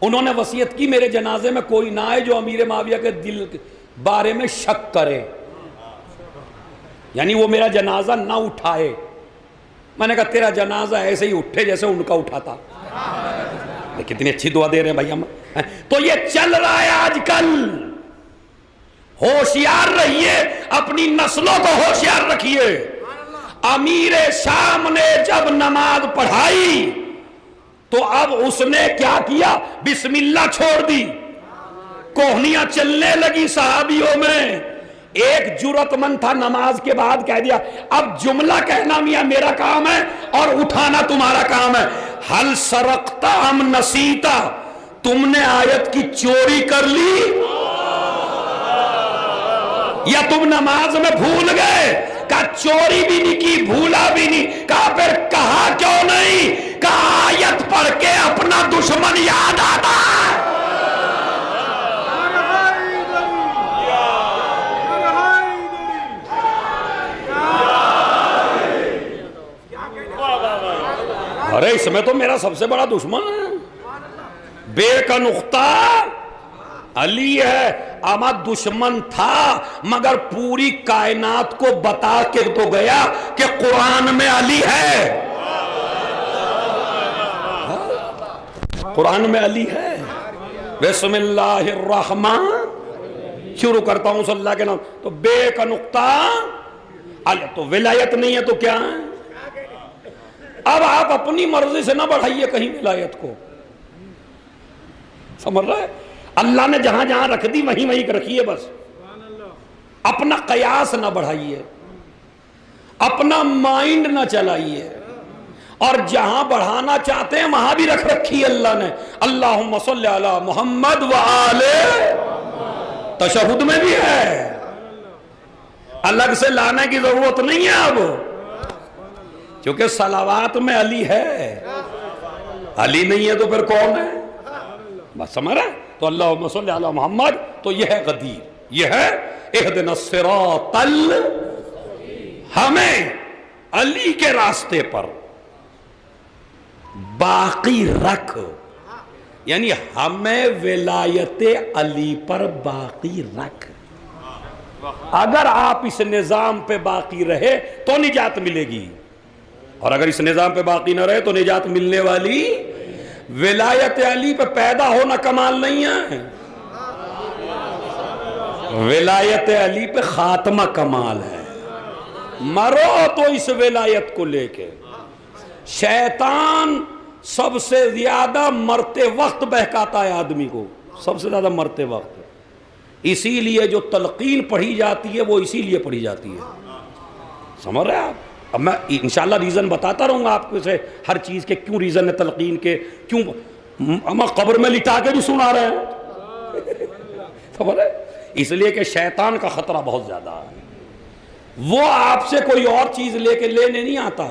انہوں نے وصیت کی میرے جنازے میں کوئی نہ آئے جو امیر معاویہ کے دل کے بارے میں شک کرے، یعنی وہ میرا جنازہ نہ اٹھائے. میں نے کہا تیرا جنازہ ایسے ہی اٹھے جیسے ان کا اٹھا تھا. کتنی اچھی دعا دے رہے ہیں بھائی ہم. تو یہ چل رہا ہے آج کل. ہوشیار رہیے، اپنی نسلوں کو ہوشیار رکھیے. امیر شام نے جب نماز پڑھائی تو اب اس نے کیا کیا؟ بسم اللہ چھوڑ دی. کوہنیاں چلنے لگی صحابیوں میں. ایک جرأت مند تھا نماز کے بعد کہہ دیا اب جملہ کہنا میاں میرا کام ہے اور اٹھانا تمہارا کام ہے. حل سرقتا ام نسیتا، تم نے آیت کی چوری کر لی یا تم نماز میں بھول گئے؟ کہا چوری بھی نہیں کی، بھولا بھی نہیں. کہا پھر کہا کیوں نہیں؟ کہا آیت پڑھ کے اپنا دشمن یاد آتا ہے. ارے اس میں تو میرا سب سے بڑا دشمن ہے. بے کا نقطہ علی ہے. اما دشمن تھا مگر پوری کائنات کو بتا کے تو گیا کہ قرآن میں علی ہے. قرآن میں علی ہے. بسم اللہ الرحمن، شروع کرتا ہوں صلی اللہ کے نام. تو بے کا نقطہ علی. تو ولایت نہیں ہے تو کیا ہے؟ اب آپ اپنی مرضی سے نہ بڑھائیے کہیں ولایت کو. سمجھ رہے؟ اللہ نے جہاں جہاں رکھ دی وہیں وہیں رکھیے بس. اپنا قیاس نہ بڑھائیے، اپنا مائنڈ نہ چلائیے، اور جہاں بڑھانا چاہتے ہیں وہاں بھی رکھ رکھی اللہ نے. اللہم صلی علی محمد وآل. تشہد میں بھی ہے، الگ سے لانے کی ضرورت نہیں ہے اب، کیونکہ صلوات میں علی ہے. علی نہیں ہے تو پھر کون ہے؟ بس سمجھ رہے؟ تو اللہم صلی علی محمد. تو یہ ہے غدیر، یہ ہے اہدنا الصراط ہمیں علی کے راستے پر باقی رکھ، یعنی ہمیں ولایت علی پر باقی رکھ. اگر آپ اس نظام پہ باقی رہے تو نجات ملے گی، اور اگر اس نظام پہ باقی نہ رہے تو نجات ملنے والی. ولایت علی پہ پیدا ہونا کمال نہیں ہے، ولایت علی پہ خاتمہ کمال ہے. مرو تو اس ولایت کو لے کے. شیطان سب سے زیادہ مرتے وقت بہکاتا ہے آدمی کو، سب سے زیادہ مرتے وقت. اسی لیے جو تلقین پڑھی جاتی ہے وہ اسی لیے پڑھی جاتی ہے. سمجھ رہے آپ؟ اب میں انشاءاللہ ریزن بتاتا رہوں گا آپ کو سے ہر چیز کے کیوں ریزن ہے تلقین کے. کیوں ہم قبر میں لٹا کے بھی سنا رہے ہیں. خبر ہے؟ اس لیے کہ شیطان کا خطرہ بہت زیادہ ہے. وہ آپ سے کوئی اور چیز لے کے لینے نہیں آتا.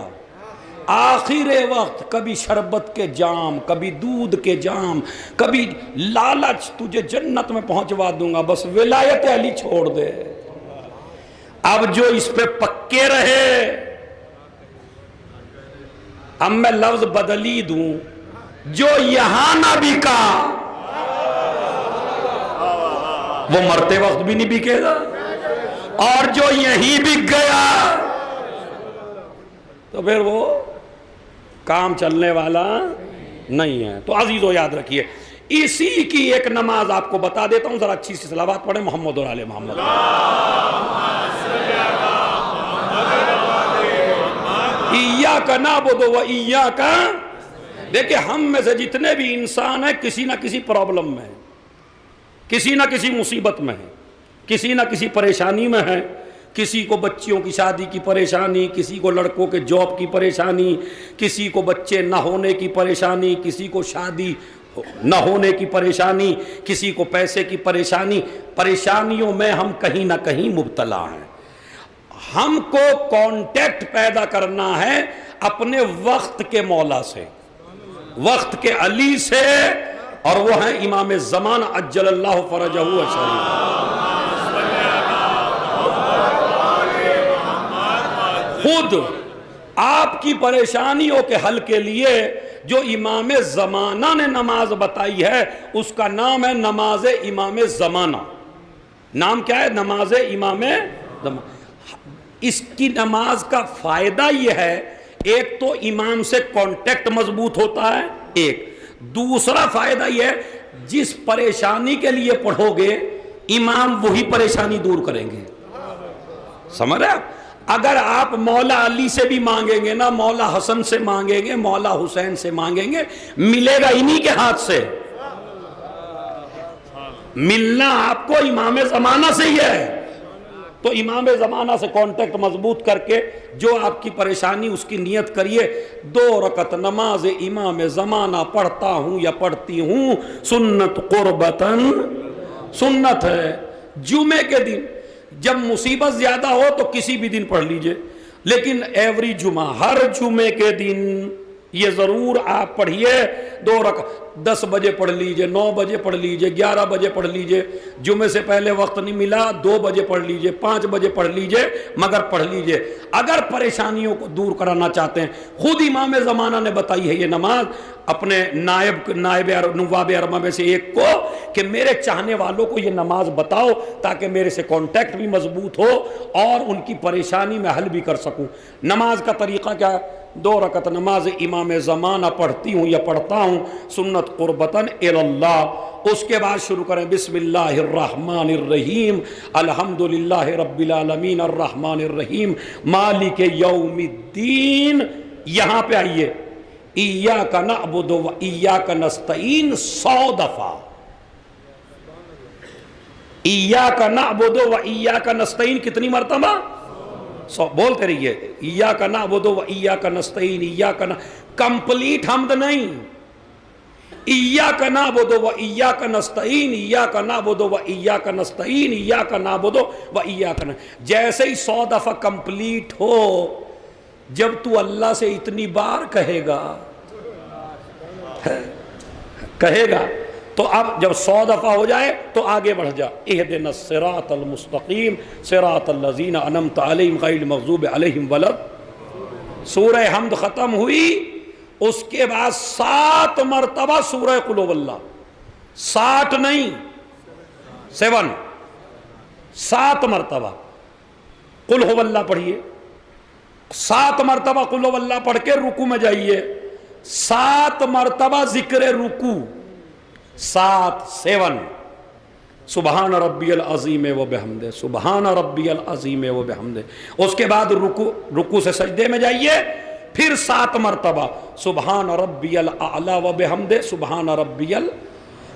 آخر وقت کبھی شربت کے جام، کبھی دودھ کے جام، کبھی لالچ تجھے جنت میں پہنچوا دوں گا، بس ولایت علی چھوڑ دے. اب جو اس پہ پکے رہے، اب میں لفظ بدلی دوں، جو یہاں نہ بکا وہ مرتے وقت بھی نہیں بکے گا، اور جو یہیں بک گیا تو پھر وہ کام چلنے والا نہیں ہے. تو عزیزو یاد رکھیے، اسی کی ایک نماز آپ کو بتا دیتا ہوں، ذرا اچھی سی صلوات پڑھیں محمد اور آل محمد. ایاک نعبد و ایاک. دیکھیں ہم میں سے جتنے بھی انسان ہیں کسی نہ کسی پرابلم میں ہیں، کسی نہ کسی مصیبت میں ہیں، کسی نہ کسی پریشانی میں ہیں. کسی کو بچیوں کی شادی کی پریشانی، کسی کو لڑکوں کے جاب کی پریشانی، کسی کو بچے نہ ہونے کی پریشانی، کسی کو شادی نہ ہونے کی پریشانی، کسی کو پیسے کی پریشانی، پریشانیوں میں ہم کہیں نہ کہیں مبتلا ہیں۔ ہم کو کانٹیکٹ پیدا کرنا ہے اپنے وقت کے مولا سے، وقت کے علی سے، اور وہ ہیں امام زمان عجل اللہ فرجہ الشریف۔ خود آپ کی پریشانیوں کے حل کے لیے جو امام زمانہ نے نماز بتائی ہے اس کا نام ہے نماز امام زمانہ۔ نام کیا ہے؟ نماز امام زمانہ۔ اس کی نماز کا فائدہ یہ ہے، ایک تو امام سے کانٹیکٹ مضبوط ہوتا ہے، ایک دوسرا فائدہ یہ ہے جس پریشانی کے لیے پڑھو گے امام وہی پریشانی دور کریں گے۔ سمجھ رہے آپ؟ اگر آپ مولا علی سے بھی مانگیں گے نا، مولا حسن سے مانگیں گے، مولا حسین سے مانگیں گے، ملے گا انہی کے ہاتھ سے۔ ملنا آپ کو امام زمانہ سے ہی ہے۔ تو امام زمانہ سے کانٹیکٹ مضبوط کر کے جو آپ کی پریشانی اس کی نیت کریے، 2 رکعت نماز امام زمانہ پڑھتا ہوں یا پڑھتی ہوں، سنت قربتاً، سنت ہے۔ جمعے کے دن جب مصیبت زیادہ ہو تو کسی بھی دن پڑھ لیجئے، لیکن ایوری جمعہ، ہر جمعے کے دن یہ ضرور آپ پڑھیے 2 رکعت۔ 10 بجے پڑھ لیجئے، 9 بجے پڑھ لیجئے، 11 بجے پڑھ لیجئے، جمعے سے پہلے وقت نہیں ملا 2 بجے پڑھ لیجئے، 5 بجے پڑھ لیجئے، مگر پڑھ لیجئے۔ اگر پریشانیوں کو دور کرانا چاہتے ہیں، خود امام زمانہ نے بتائی ہے یہ نماز اپنے نواب اربعہ میں سے ایک کو کہ میرے چاہنے والوں کو یہ نماز بتاؤ تاکہ میرے سے کانٹیکٹ بھی مضبوط ہو اور ان کی پریشانی میں حل بھی کر سکوں۔ نماز کا طریقہ کیا ہے؟ 2 رکعت نماز امام زمانہ پڑھتی ہوں یا پڑھتا ہوں، سنت قربتاً اللہ۔ اس کے بعد شروع کریں بسم اللہ الرحمن الرحیم، الحمدللہ رب العالمین الرحمن الرحیم مالک یوم الدین۔ یہاں پہ آئیے، ایاک نعبد و ایاک نستعین 100 دفعہ، ایاک نعبد و ایاک نستعین کتنی مرتبہ؟ 100 بولتے رہیے، ایاک نعبد و ایاک نستعین، ایاک کمپلیٹ حمد نہیں، ایاک نعبد و ایاک نستعین، ایاک نعبد و ایاک نستعین، ایاک نعبد و ایاک جیسے ہی 100 دفعہ کمپلیٹ ہو، جب تو اللہ سے اتنی بار کہے گا تو اب جب 100 دفعہ ہو جائے تو آگے بڑھ جا، اہدنا الصراط المستقیم صراط الذین انعمت علیہم غیر المغضوب علیہم ولا۔ سورہ حمد ختم ہوئی، اس کے بعد 7 مرتبہ سورہ قل هو اللہ، 60 نہیں 7 مرتبہ قل هو اللہ پڑھیے، 7 مرتبہ قل هو اللہ پڑھ کے رکوع میں جائیے، 7 مرتبہ ذکر رکوع، 7 سبحان ربی العظیم و بحمدہ، سبحان ربی العظیم و بحمدہ۔ اس کے بعد رکوع سے سجدے میں جائیے، پھر 7 مرتبہ سبحان ربی الاعلی و بحمدہ، سبحان ربی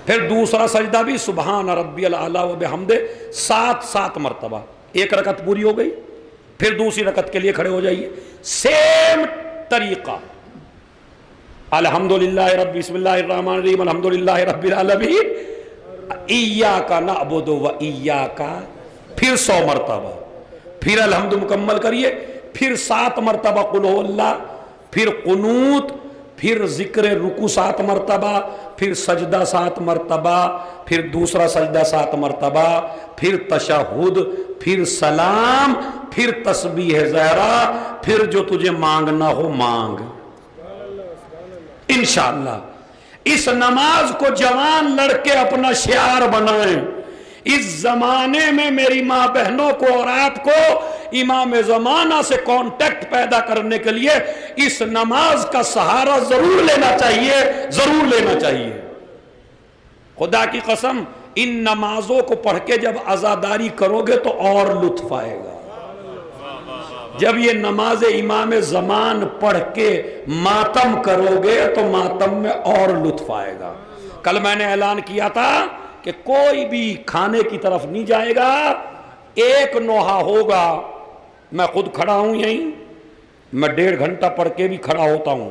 پھر دوسرا سجدہ بھی سبحان ربی الاعلی و بحمدہ، 7 مرتبہ۔ ایک رکعت پوری ہو گئی، پھر دوسری رکعت کے لیے کھڑے ہو جائیے، سیم طریقہ، الحمدللہ رب، بسم اللہ الرحمن الرحیم، الحمدللہ رب العالمین، ایاک نعبد و ایاک، پھر 100 مرتبہ، پھر الحمد مکمل کریے، پھر 7 مرتبہ قل هو اللہ، پھر قنوت، پھر ذکر رکوع 7 مرتبہ، پھر سجدہ 7 مرتبہ، پھر دوسرا سجدہ 7 مرتبہ، پھر تشہد، پھر سلام، پھر تسبیح زہرا، پھر جو تجھے مانگنا ہو مانگ انشاءاللہ۔ اس نماز کو جوان لڑکے اپنا شعار بنائیں۔ اس زمانے میں میری ماں بہنوں کو اور آپ کو امام زمانہ سے کانٹیکٹ پیدا کرنے کے لیے اس نماز کا سہارا ضرور لینا چاہیے، ضرور لینا چاہیے۔ خدا کی قسم ان نمازوں کو پڑھ کے جب عزاداری کرو گے تو اور لطف آئے گا۔ جب یہ نماز امام زمان پڑھ کے ماتم کرو گے تو ماتم میں اور لطف آئے گا۔ کل میں نے اعلان کیا تھا کہ کوئی بھی کھانے کی طرف نہیں جائے گا، 1 نوحہ ہوگا، میں خود کھڑا ہوں یہیں، میں 1.5 گھنٹہ پڑھ کے بھی کھڑا ہوتا ہوں،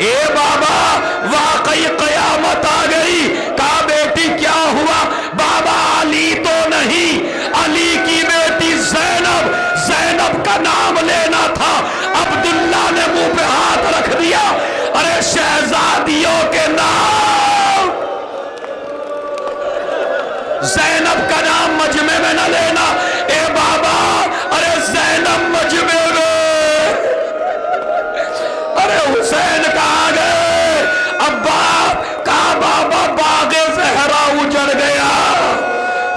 اے بابا واقعی قیامت آ گئی. کہا بیٹی کیا ہوا؟ بابا علی تو نہیں، علی کی بیٹی زینب، زینب کا نام لینا تھا. عبداللہ نے منہ پہ ہاتھ رکھ دیا. ارے شہزادیوں کے نام زینب کا نام مجمع میں نہ لینا. اے بابا ارے زینب مجمع میں، ارے حسین کہاں گئے؟ ابا کہا بابا باغ زہرا اجڑ گیا.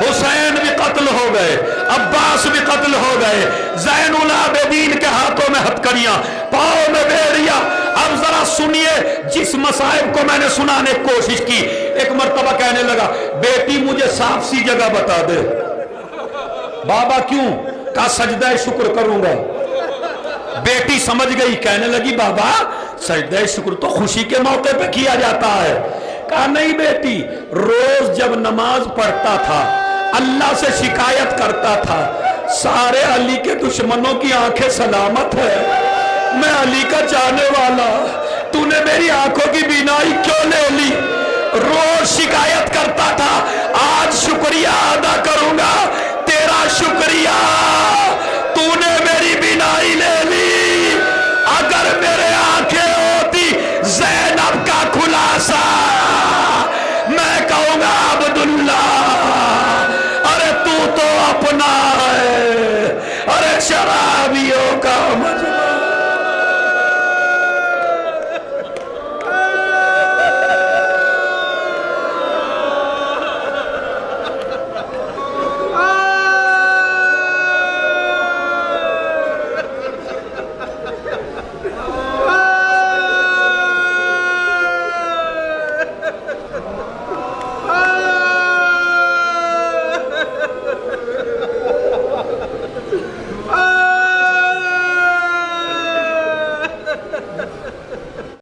حسین بھی قتل ہو گئے، عباس بھی قتل ہو گئے، زین العابدین کے ہاتھوں میں ہتھکڑیاں، پاؤں میں بیڑیاں. اب ذرا سنیے جس مصائب کو میں نے سنانے کی کوشش کی. ایک مرتبہ کہنے لگا بیٹی مجھے صاف سی جگہ بتا دے. بابا کیوں؟ کہا سجدہ شکر کروں گا. بیٹی سمجھ گئی، کہنے لگی بابا سجدہ شکر تو خوشی کے موقع پہ کیا جاتا ہے. کہا نہیں بیٹی، روز جب نماز پڑھتا تھا اللہ سے شکایت کرتا تھا سارے علی کے دشمنوں کی آنکھیں سلامت ہے، میں علی کا چاہنے والا، تو نے میری آنکھوں کی بینائی کیوں لے لی؟ روز شکایت کرتا تھا، آج شکریہ ادا کروں گا تیرا شکریہ، تو نے میری بینائی لے لی. اگر میرے آنکھیں ہوتی زینب کا خلاصہ میں کہوں گا عبداللہ ارے تو اپنا ہے، ارے شرابیوں کا مجمع.